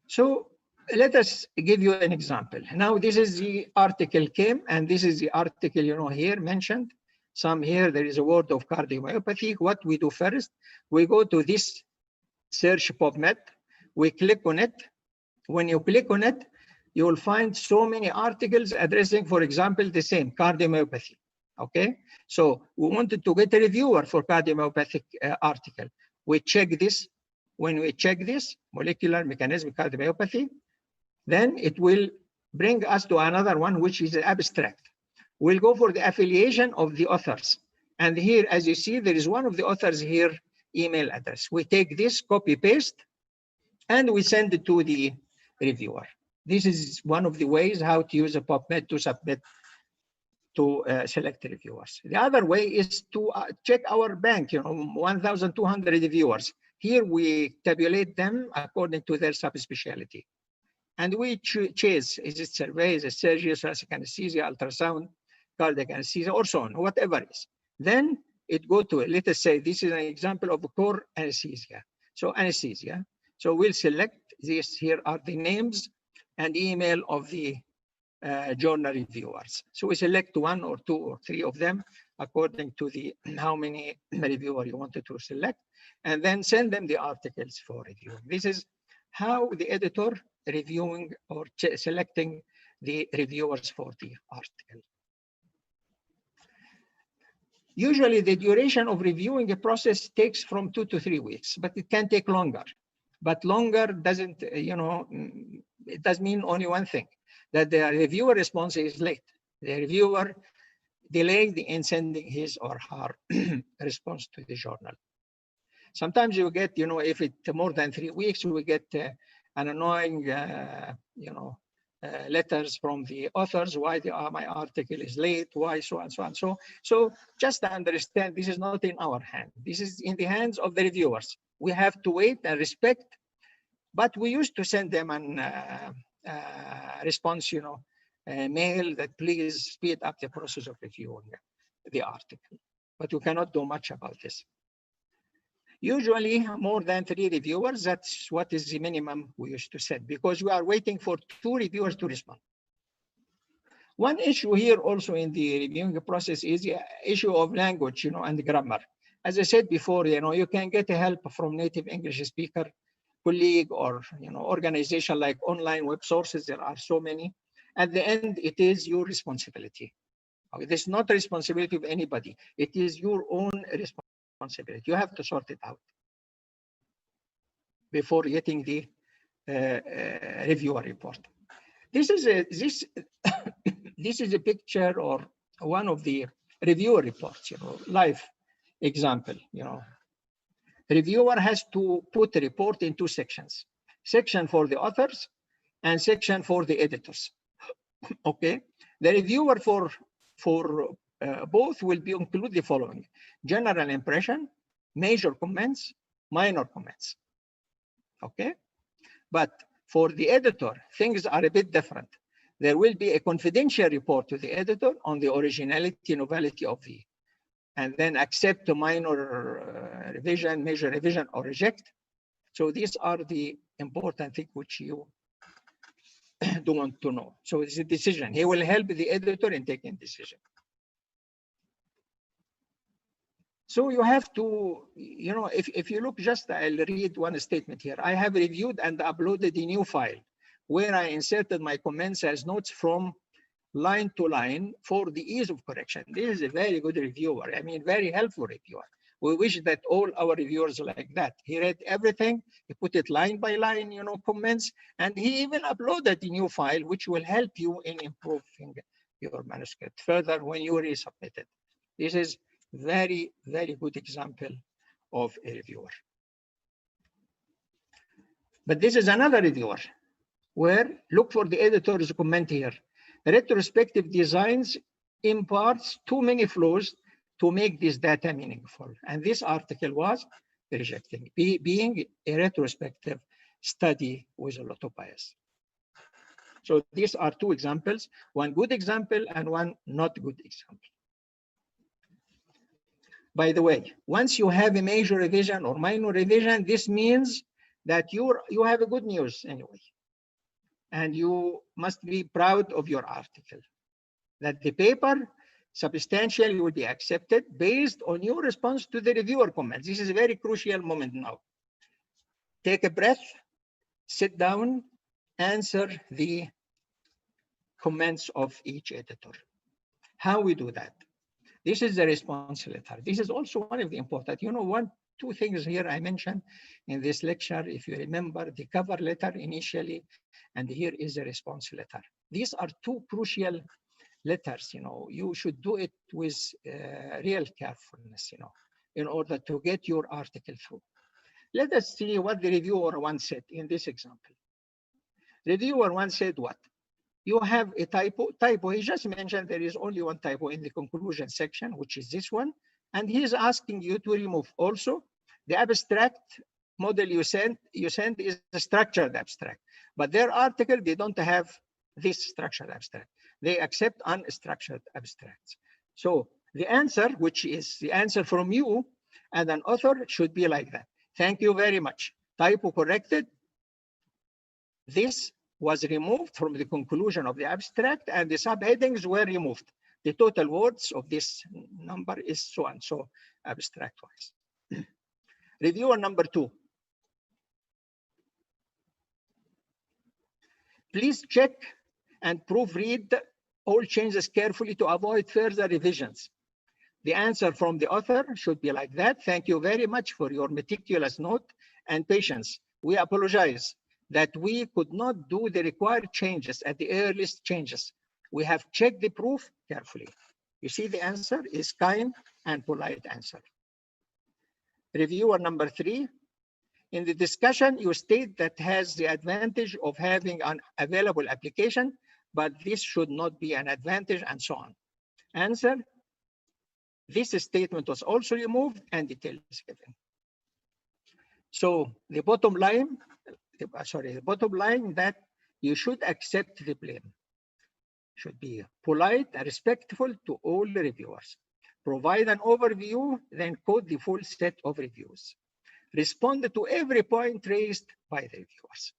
So let us give you an example. Now this is the article came, and this is the article, here mentioned. Some here, there is a word of cardiomyopathy. What we do first, we go to this search PubMed, we click on it. When you click on it, you will find so many articles addressing, for example, the same cardiomyopathy. Okay, so we wanted to get a reviewer for cardiomyopathic article. We check this. When we check this, molecular mechanism of cardiomyopathy, then it will bring us to another one, which is an abstract. We'll go for the affiliation of the authors. And here, as you see, there is one of the authors here, email address. We take this, copy, paste, and we send it to the reviewer. This is one of the ways how to use a PubMed to submit to select reviewers. The other way is to check our bank, 1,200 reviewers. Here we tabulate them according to their subspecialty. And we chase, is it survey, is it surgery, thoracic anesthesia, ultrasound, cardiac anesthesia, or so on, whatever it is. Then it go to, let us say, this is an example of core anesthesia. So anesthesia. So we'll select this. Here are the names and email of the journal reviewers. So we select 1 or 2 or 3 of them according to the how many reviewer you wanted to select, and then send them the articles for review. This is how the editor reviewing or selecting the reviewers for the article. Usually the duration of reviewing a process takes from 2 to 3 weeks, but it can take longer. But longer doesn't, it does mean only one thing, that the reviewer response is late. The reviewer delayed in sending his or her response to the journal. Sometimes you get, if it's more than 3 weeks, we get an annoying, letters from the authors, why my article is late, why so and so and so. So just understand, this is not in our hand. This is in the hands of the reviewers. We have to wait and respect, but we used to send them an response, mail that please speed up the process of reviewing the article. But you cannot do much about this. Usually more than 3 reviewers, that's what is the minimum we used to set, because we are waiting for 2 reviewers to respond. One issue here also in the reviewing process is the issue of language, and grammar. As I said before, you can get help from native English speaker, colleague, or organization like online web sources. There are so many. At the end, it is your responsibility. Okay, this is not the responsibility of anybody. It is your own responsibility. You have to sort it out before getting the reviewer report. This is a picture or one of the reviewer reports, live example, Reviewer has to put a report in two sections. Section for the authors and section for the editors. Okay, the reviewer for both will be include the following: general impression, major comments, minor comments. Okay, but for the editor, things are a bit different. There will be a confidential report to the editor on the originality, novelty of the, and then accept a minor revision, major revision, or reject. So these are the important things which you do want to know. So it's a decision. He will help the editor in taking decision. So you have to, you know, if you look, just I'll read one statement here. I have reviewed and uploaded a new file where I inserted my comments as notes from line to line for the ease of correction. This is a very good reviewer. I mean, very helpful reviewer. We wish that all our reviewers like that. He read everything, he put it line by line, you know, comments, and he even uploaded a new file, which will help you in improving your manuscript further when you resubmit it. This is very, very good example of a reviewer. But this is another reviewer where look for the editor's comment here. Retrospective designs imparts too many flaws to make this data meaningful. And this article was rejecting, being a retrospective study with a lot of bias. So these are two examples, one good example and one not good example. By the way, once you have a major revision or minor revision, this means that you have a good news anyway. And you must be proud of your article, that the paper substantially will be accepted based on your response to the reviewer comments. This is a very crucial moment now. Take a breath, sit down, answer the comments of each editor. How we do that? This is the response letter. This is also one of the important, you know, two things here I mentioned in this lecture. If you remember the cover letter initially, and here is the response letter. These are two crucial letters, you know. You should do it with real carefulness, you know, in order to get your article through. Let us see what the reviewer once said in this example. Reviewer once said what? You have a typo. He just mentioned there is only one typo in the conclusion section, which is this one. And he is asking you to remove also the abstract model you send is a structured abstract. But their article, they don't have this structured abstract. They accept unstructured abstracts. So the answer, which is the answer from you and an author, should be like that. Thank you very much. Typo corrected. This was removed from the conclusion of the abstract and the subheadings were removed. The total words of this number is so and so abstract-wise. Reviewer number 2. Please check and proofread all changes carefully to avoid further revisions. The answer from the author should be like that. Thank you very much for your meticulous note and patience. We apologize that we could not do the required changes at the earliest changes. We have checked the proof carefully. You see, the answer is kind and polite answer. Reviewer number 3. In the discussion, you state that has the advantage of having an available application, but this should not be an advantage and so on. Answer, this statement was also removed and detail is given. So the bottom line, that you should accept the blame. Should be polite and respectful to all the reviewers. Provide an overview, then quote the full set of reviews. Respond to every point raised by the reviewers.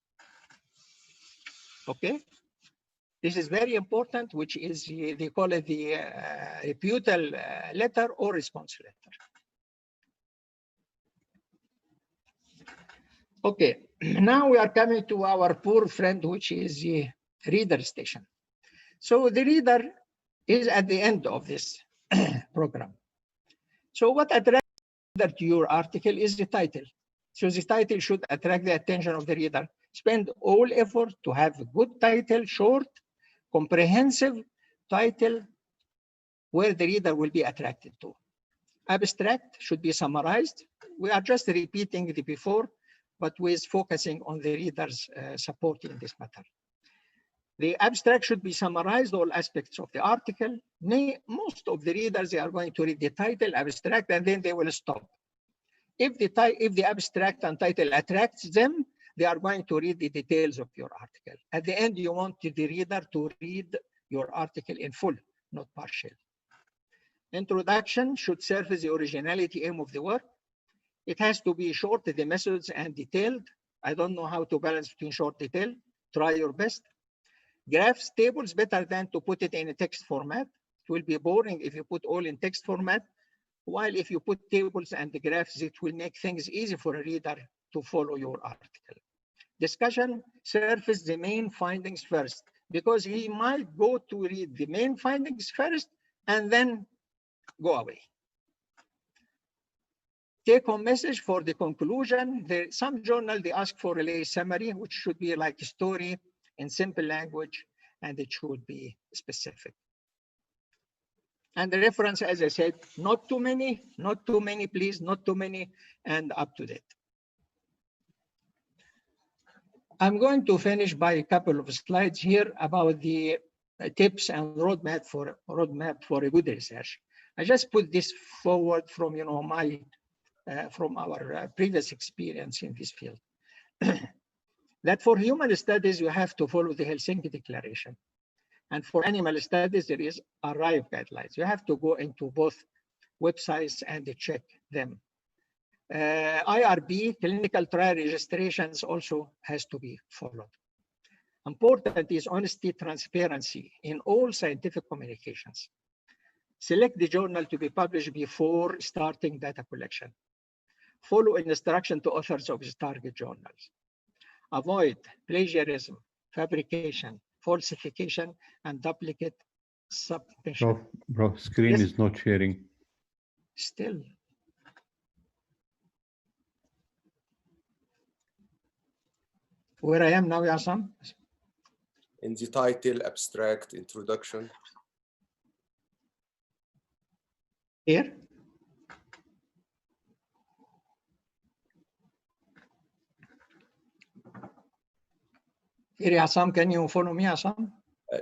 Okay? This is very important, which is, they call it the rebuttal letter or response letter. Okay, now we are coming to our poor friend, which is the reader station. So the reader is at the end of this program. So what attracts the reader to your article is the title. So the title should attract the attention of the reader. Spend all effort to have a good title, short, comprehensive title where the reader will be attracted to. Abstract should be summarized. We are just repeating the before, but with focusing on the reader's support in this matter. The abstract should be summarized, all aspects of the article. Most of the readers, they are going to read the title, abstract, and then they will stop. If the abstract and title attracts them, they are going to read the details of your article. At the end, you want the reader to read your article in full, not partial. Introduction should serve as the originality aim of the work. It has to be short, the methods, and detailed. I don't know how to balance between short and detail. Try your best. Graphs, tables, better than to put it in a text format. It will be boring if you put all in text format, while if you put tables and the graphs, it will make things easy for a reader to follow your article. Discussion, surface the main findings first, because he might go to read the main findings first and then go away. Take home message for the conclusion. Some journal, they ask for a summary, which should be like a story in simple language, and it should be specific. And the reference, as I said, not too many, please, not too many, and up to date. I'm going to finish by a couple of slides here about the tips and roadmap for a good research. I just put this forward from from our previous experience in this field. That for human studies, you have to follow the Helsinki Declaration. And for animal studies, there is ARRIVE guidelines. You have to go into both websites and check them. IRB, clinical trial registrations, also has to be followed. Important is honesty, transparency in all scientific communications. Select the journal to be published before starting data collection. Follow instruction to authors of the target journals. Avoid plagiarism, fabrication, falsification, and duplicate submission.
Bro, screen
Yes.
is not sharing.
Still. Where I am now, Yasam?
In the title, abstract, introduction.
Here? Here, Yasam, can you follow me, Yasam?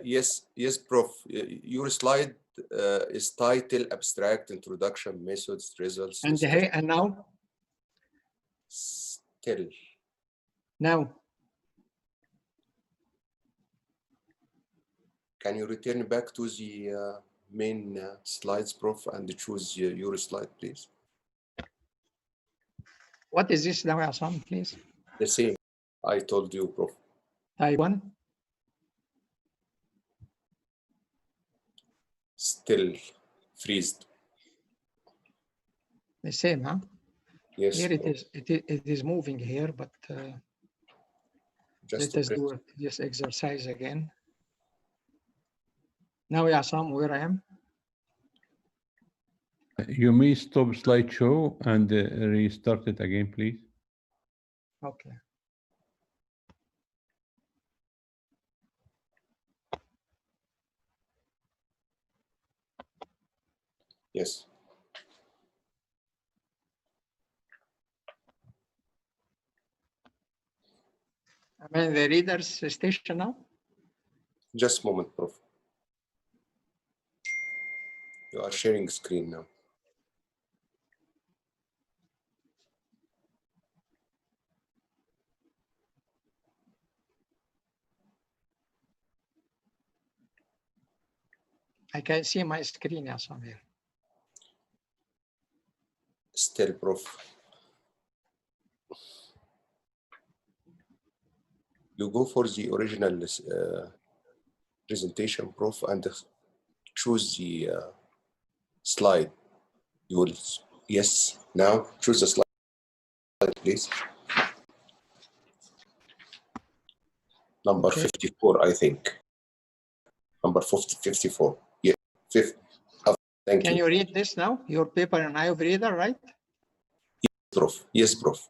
Yes, Prof. Your slide is title, abstract, introduction, methods, results.
And now?
Still.
Now.
Can you return back to the main slides, Prof, and choose your slide, please?
What is this now, Yasam, please?
The same. I told you, Prof.
Type 1.
Still freezed.
The same, huh?
Yes.
Here it is moving here, but let us do this exercise again. Now, Yasam, where I am?
You may stop slideshow and restart it again, please.
Okay.
Yes.
Am I in the reader's station now?
Just a moment, Prof. You are sharing screen now.
I can see my screen here somewhere.
Still, Prof. You go for the original presentation, Prof, and choose the slide. You will, yes, now choose the slide, please. Number 54, I think. Number 54. Yeah, 5th. Thank you.
Can you read this now? Your paper and I have reader, right?
Yes, Prof. Yes, Prof.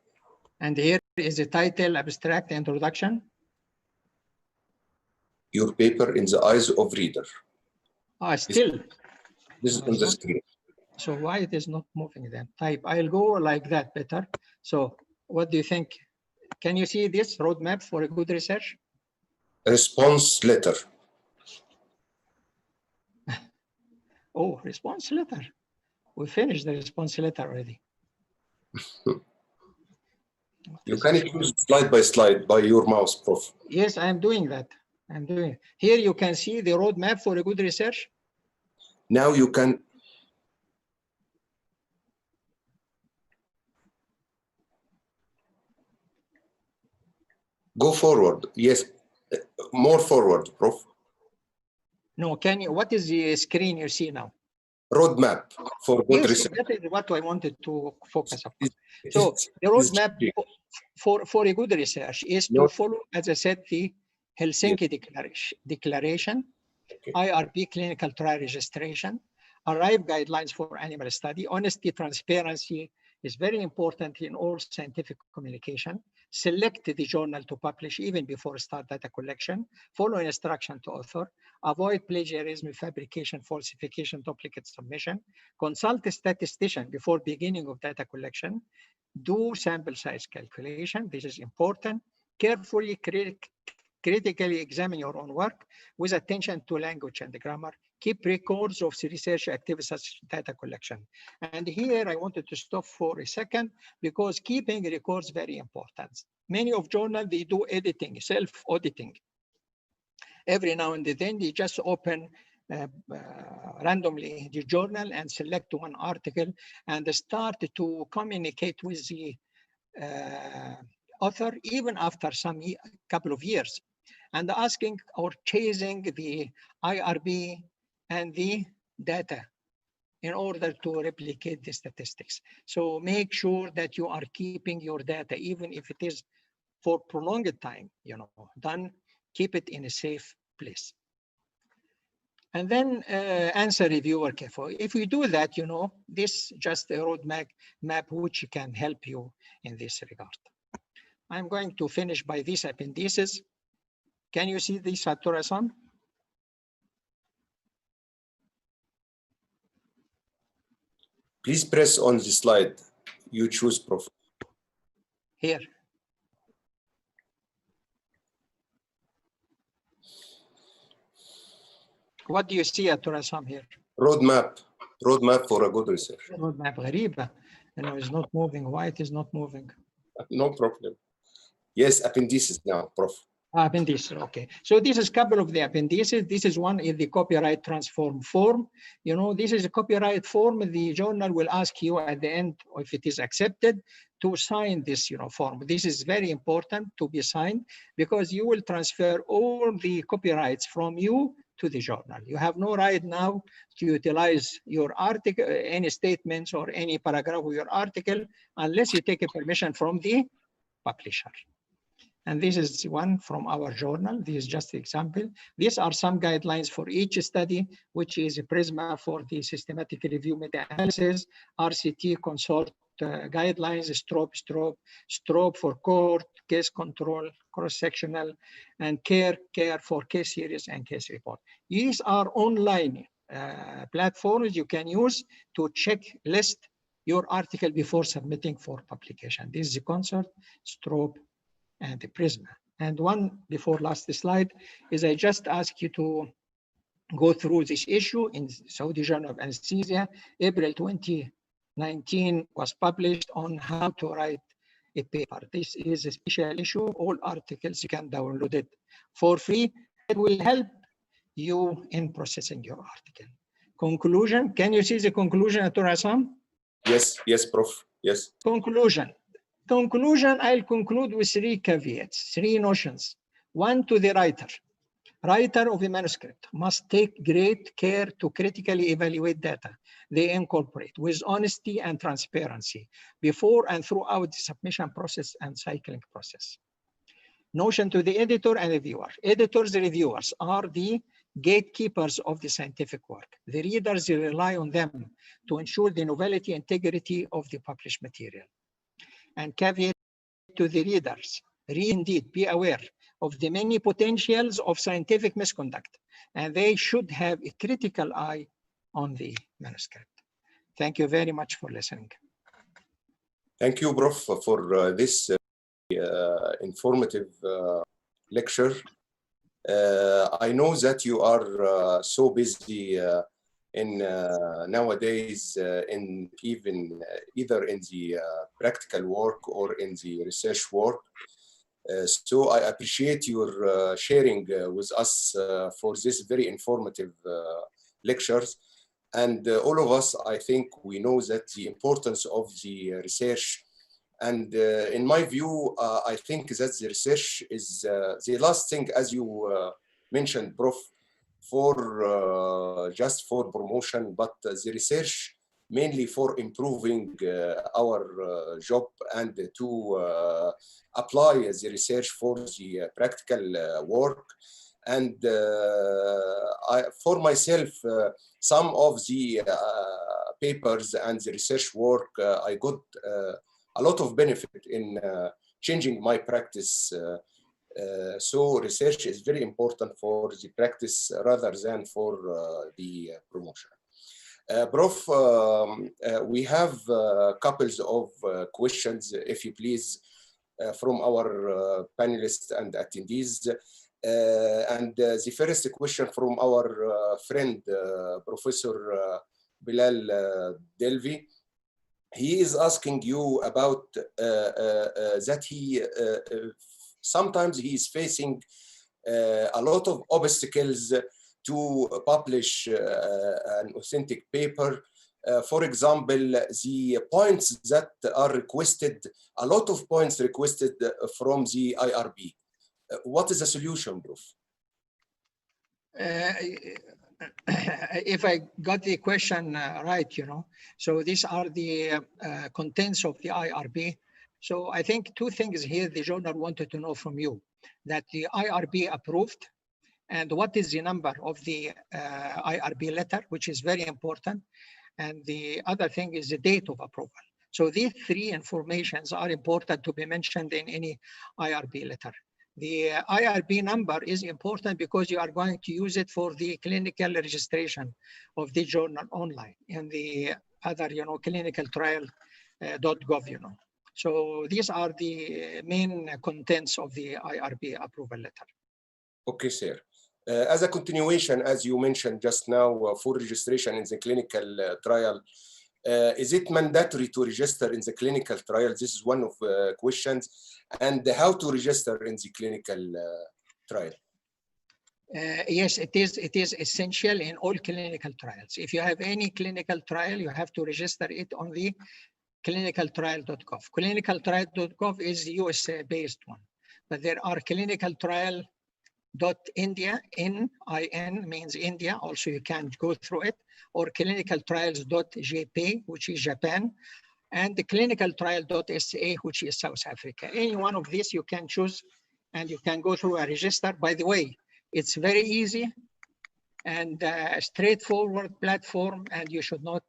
And here is the title, abstract, introduction.
Your paper in the eyes of reader.
Still.
This is on the screen.
So why it is not moving then? Type, I'll go like that better. So what do you think? Can you see this roadmap for a good research?
Response letter.
Oh, response letter. We finished the response letter already.
You can choose slide by slide by your mouse, Prof.
Yes, I'm doing that. I'm doing it. Here you can see the roadmap for a good research.
Now you can go forward. Yes, more forward, Prof.
No, can you? What is the screen you see now?
Roadmap for good
Yes,
research.
that is what I wanted to focus upon. So the roadmap for a good research is to follow, as I said, the Helsinki Declaration, IRB clinical trial registration, arrive guidelines for animal study. Honesty, transparency is very important in all scientific communication. Select the journal to publish even before start data collection. Follow instruction to author. Avoid plagiarism, fabrication, falsification, duplicate submission. Consult a statistician before beginning of data collection. Do sample size calculation. This is important. Carefully, critically examine your own work with attention to language and grammar. Keep records of the research activities such as data collection. And here I wanted to stop for a second because keeping records very important. Many of journals, they do editing, self-auditing. Every now and then they just open randomly the journal and select one article and start to communicate with the author even after couple of years, and asking or chasing the IRB and the data in order to replicate the statistics. So make sure that you are keeping your data, even if it is for prolonged time, done, keep it in a safe place. And then answer reviewer carefully. If we do that, this just a roadmap which can help you in this regard. I'm going to finish by these appendices. Can you see this, Satura-san?
Please press on the slide. You choose, Prof.
Here. What do you see, Satura-san, here?
Roadmap for a good research.
Roadmap, غريبة. It's not moving. Why it is not moving?
No problem. Yes, appendices now, Prof.
Appendices, okay. So this is a couple of the appendices. This is one in the copyright transform form. This is a copyright form. The journal will ask you at the end, if it is accepted, to sign this form. This is very important to be signed because you will transfer all the copyrights from you to the journal. You have no right now to utilize your article, any statements or any paragraph of your article, unless you take a permission from the publisher. And this is one from our journal. This is just an example. These are some guidelines for each study, which is a PRISMA for the systematic review meta-analysis, RCT consort guidelines, STROBE for cohort, case control, cross-sectional, and care for case series and case report. These are online platforms you can use to list your article before submitting for publication. This is the consort, STROBE, and the PRISMA. And one before last slide is I just ask you to go through this issue in Saudi Journal of Anesthesia. April 2019 was published on how to write a paper. This is a special issue. All articles, you can download it for free. It will help you in processing your article. Conclusion, can you see the conclusion, Atura-san?
Yes, Prof, yes.
Conclusion, I'll conclude with 3 caveats, 3 notions. One, to the writer. Writer of a manuscript must take great care to critically evaluate data they incorporate with honesty and transparency before and throughout the submission process and cycling process. Notion to the editor and reviewer. Editors, reviewers are the gatekeepers of the scientific work. The readers rely on them to ensure the novelty and integrity of the published material. And caveat to the readers, read indeed, be aware of the many potentials of scientific misconduct, and they should have a critical eye on the manuscript. Thank you very much for listening.
Thank you, Prof, for this informative lecture. I know that you are so busy in nowadays in either in the practical work or in the research work. So I appreciate your sharing with us for this very informative lectures. And all of us, I think we know that the importance of the research. And in my view, I think that the research is the last thing, as you mentioned, Prof, for just for promotion, but the research mainly for improving our job and to apply the research for the practical work. And for myself, some of the papers and the research work, I got a lot of benefit in changing my practice. So research is very important for the practice rather than for the promotion. Prof, we have couples of questions, if you please, from our panelists and attendees. And the first question from our friend, Professor Bilal Delvi. He is asking you about that he sometimes he is facing a lot of obstacles to publish an authentic paper. For example, the points that are requested, a lot of points requested from the IRB. What is the solution, Prof?
If I got the question right, so these are the contents of the IRB. So I think two things here the journal wanted to know from you, that the IRB approved, and what is the number of the IRB letter, which is very important. And the other thing is the date of approval. So these three informations are important to be mentioned in any IRB letter. The IRB number is important because you are going to use it for the clinical registration of the journal online and the other, clinicaltrial.gov, So these are the main contents of the IRB approval letter.
Okay, sir. As a continuation, as you mentioned just now, for registration in the clinical trial, is it mandatory to register in the clinical trial? This is one of the questions. And how to register in the clinical trial?
Yes, it is essential in all clinical trials. If you have any clinical trial, you have to register it on the clinicaltrial.gov. Clinicaltrial.gov is the US-based one, but there are clinicaltrial.india, N-I-N means India, also you can go through it, or clinicaltrials.jp, which is Japan, and the clinicaltrial.sa, which is South Africa. Any one of these you can choose and you can go through a register. By the way, it's very easy and a straightforward platform, and you should not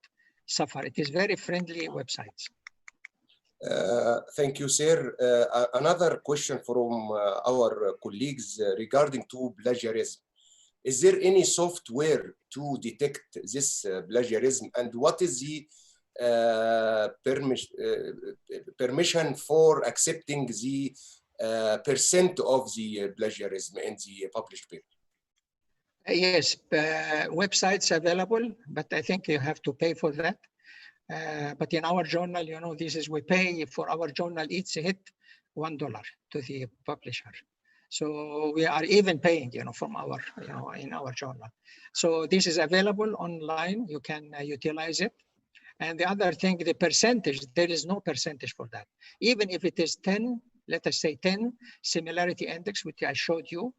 suffer. It is very friendly websites.
Thank you, sir. Another question from our colleagues regarding to plagiarism. Is there any software to detect this plagiarism, and what is the permission for accepting the percent of the plagiarism in the published paper?
Yes, websites available, but I think you have to pay for that. But in our journal, we pay for our journal each hit $1 to the publisher. So we are even paying, from our, in our journal. So this is available online. You can utilize it. And the other thing, the percentage, there is no percentage for that. Even if it is 10, let us say 10 similarity index, which I showed you,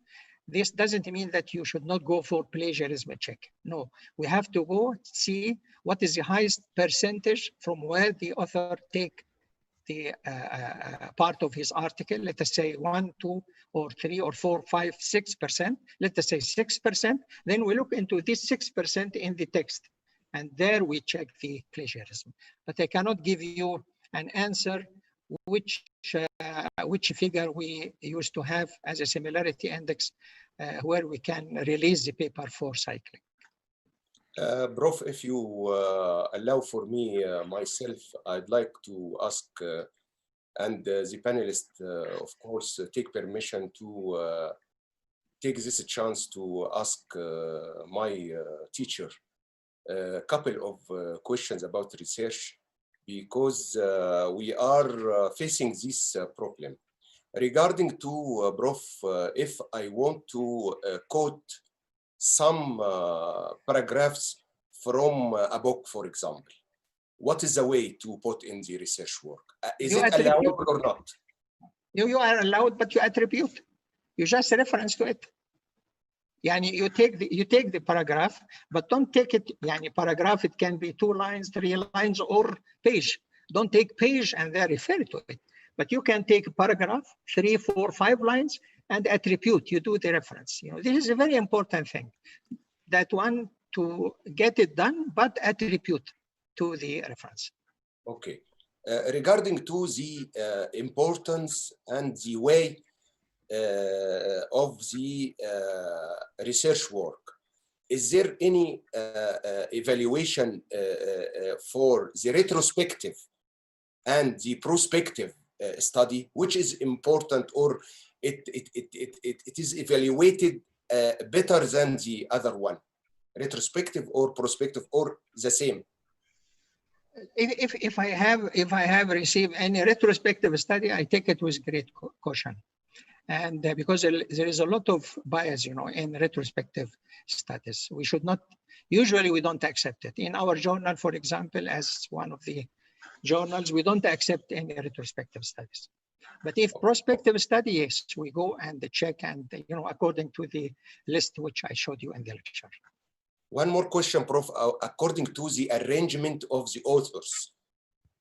this doesn't mean that you should not go for plagiarism check. No, we have to go see what is the highest percentage from where the author take the part of his article. Let us say 1, 2, or 3, or 4, 5, 6%. Let us say 6%. Then we look into this 6% in the text, and there we check the plagiarism. But I cannot give you an answer which figure we used to have as a similarity index where we can release the paper for cycling.
Prof, if you allow for me myself, I'd like to ask, and the panelists, of course, take permission to take this chance to ask my teacher a couple of questions about research, because we are facing this problem. Regarding to Prof, if I want to quote some paragraphs from a book, for example, what is the way to put in the research work? Is it allowed or not?
You are allowed, but you attribute. You just reference to it. Yani you take the paragraph, but don't take it. Yani paragraph, it can be 2 lines, 3 lines, or page. Don't take page and then refer to it. But you can take a paragraph, 3, 4, 5 lines, and attribute. You do the reference. You know, this is a very important thing. That one to get it done, but attribute to the reference.
Okay. Regarding to the importance and the way of the research work, is there any evaluation for the retrospective and the prospective study, which is important, or it is evaluated better than the other one, retrospective or prospective, or the same?
If I have received any retrospective study, I take it with great caution. And because there is a lot of bias, you know, in retrospective studies, we should not, usually we don't accept it. In our journal, for example, as one of the journals, we don't accept any retrospective studies. But if prospective study, yes, we go and check, and, you know, according to the list which I showed you in the lecture.
One more question, Prof. According to the arrangement of the authors,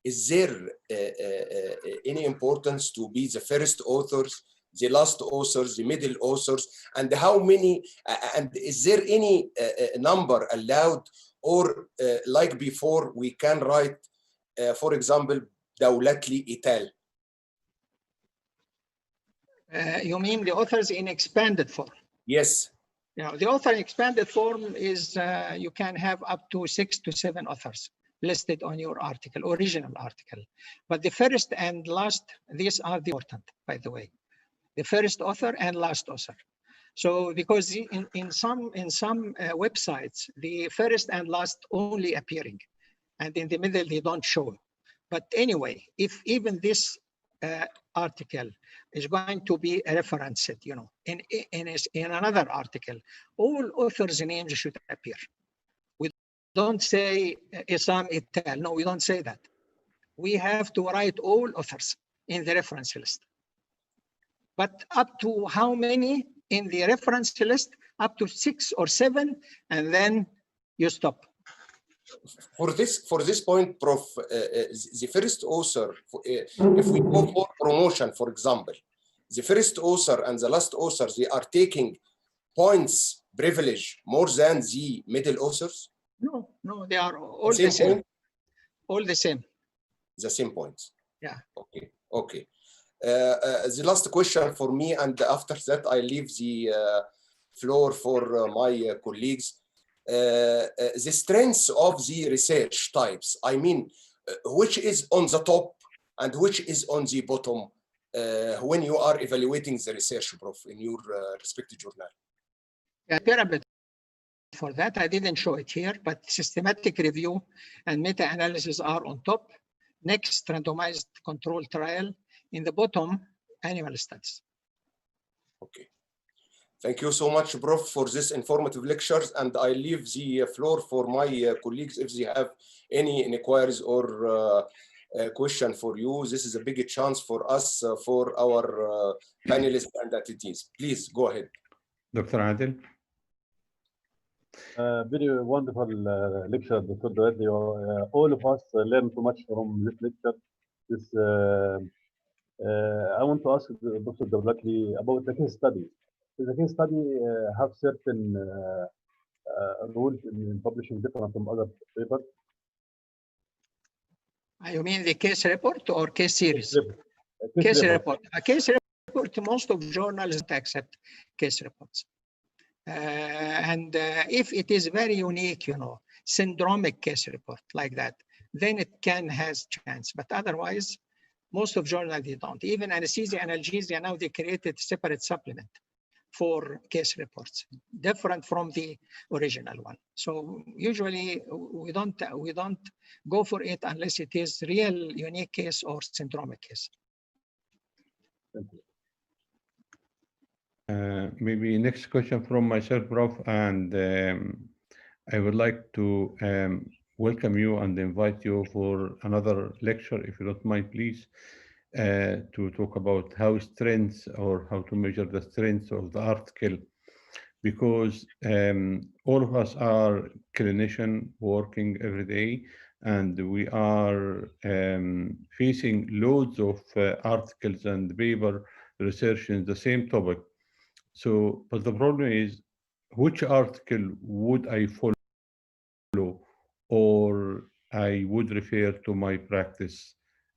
is there any importance to be the first authors, the last authors, the middle authors, and how many, and is there any number allowed, or like before we can write, for example, Dawlatli Ital?
You mean the authors in expanded form?
Yes.
Now, the author in expanded form is you can have up to 6 to 7 authors listed on your article, original article. But the first and last, these are the important, by the way. The first author and last author. So because in some websites, the first and last only appearing, and in the middle they don't show. But anyway, if even this article is going to be referenced, you know, in another article, all authors' names should appear. We don't say Isam Ital. No, we don't say that. We have to write all authors in the reference list. But up to how many in the reference list? Up to 6 or 7, and then you stop.
For this point, Prof, the first author, if we go for promotion, for example, the first author and the last author, they are taking points privilege more than the middle authors?
No, they are all the same. All the same.
The same points.
Yeah.
Okay. The last question for me, and after that I leave the floor for my colleagues. The strengths of the research types, I mean, which is on the top and which is on the bottom when you are evaluating the research, Prof, in your respective journal?
Yeah, pyramid. For that, I didn't show it here, but systematic review and meta-analysis are on top. Next, randomized control trial. In the bottom, animal studies. Okay.
Thank you so much, Prof, for this informative lectures, and I leave the floor for my colleagues if they have any inquiries or question for you. This is a big chance for us, for our panelists and attendees. Please go ahead.
Dr. Adil.
Very wonderful lecture, Dr. Dawadi. All of us learn too much from this lecture. I want to ask Dr. Dawadi about the case study. Does the case study have certain rules in publishing different from other papers?
You mean the case report or case series?
Case report.
A case report, most of journals accept case reports. If it is very unique, you know, syndromic case report like that, then it can has chance. But otherwise, most of journals, they don't. Even anesthesia, analgesia, now they created separate supplement for case reports, different from the original one. So usually we don't go for it unless it is real unique case or syndromic case.
Thank you.
Maybe next question from myself, Prof. And I would like to welcome you and invite you for another lecture, if you don't mind, please, to talk about how strengths or how to measure the strengths of the article, because all of us are clinician working every day, and we are facing loads of articles and paper research in the same topic. So, but the problem is, which article would I follow, or I would refer to my practice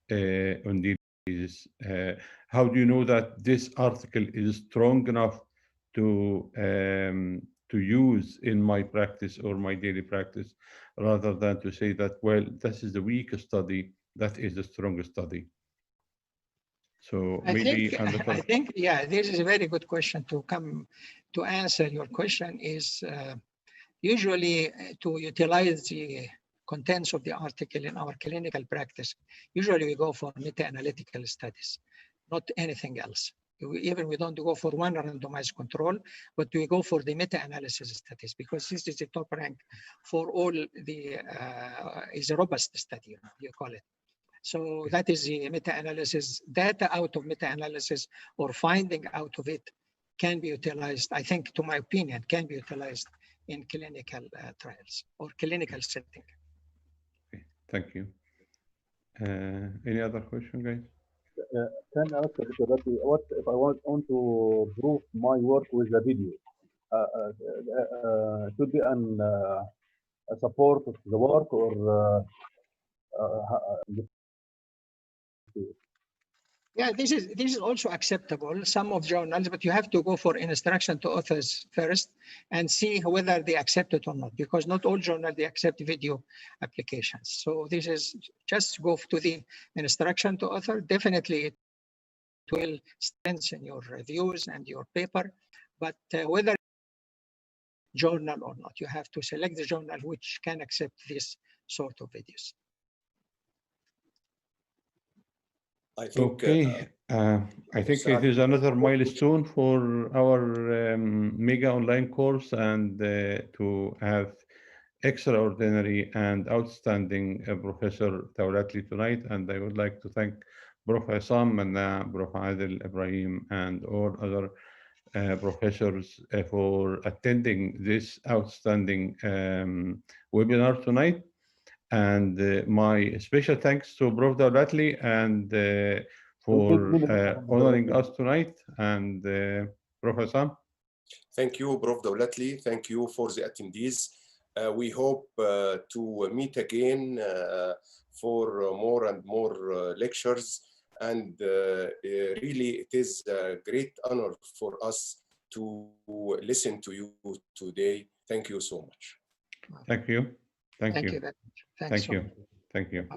on daily basis? How do you know that this article is strong enough to use in my practice or my daily practice, rather than to say that, well, this is the weakest study, that is the strongest study? So maybe
I think, yeah, this is a very good question to come to answer. Your question is usually to utilize the contents of the article in our clinical practice. Usually we go for meta-analytical studies, not anything else. We don't go for one randomized control, but we go for the meta-analysis studies, because this is the top rank for all the, is a robust study, you call it. So that is the meta-analysis. Data out of meta-analysis or finding out of it can be utilized, I think, to my opinion, can be utilized in clinical trials or clinical setting.
Okay, thank you. Any other question, guys?
Can I ask Dr. Rati, what if I want to prove my work with a video? Should be a support of the work, or
yeah, this is also acceptable. Some of journals, but you have to go for instruction to authors first and see whether they accept it or not, because not all journals they accept video applications. So this is just go to the instruction to author. Definitely it will strengthen your reviews and your paper, but whether journal or not, you have to select the journal which can accept this sort of videos.
I think,
okay, I think it is another milestone for our mega online course, and to have extraordinary and outstanding Professor Tawlatli tonight. And I would like to thank Prof. Assam and Prof. Adil Ibrahim and all other professors for attending this outstanding webinar tonight. And my special thanks to Prof. Tawlatli and for honoring us tonight, and Prof. Assam.
thank you, Prof. Tawlatli. Thank you for the attendees. We hope to meet again for more and more lectures. And really, it is a great honor for us to listen to you today. Thank you so much.
Thank you. Thank you.
Thank you very much. Thanks
Thank
so
you.
much.
Thank you.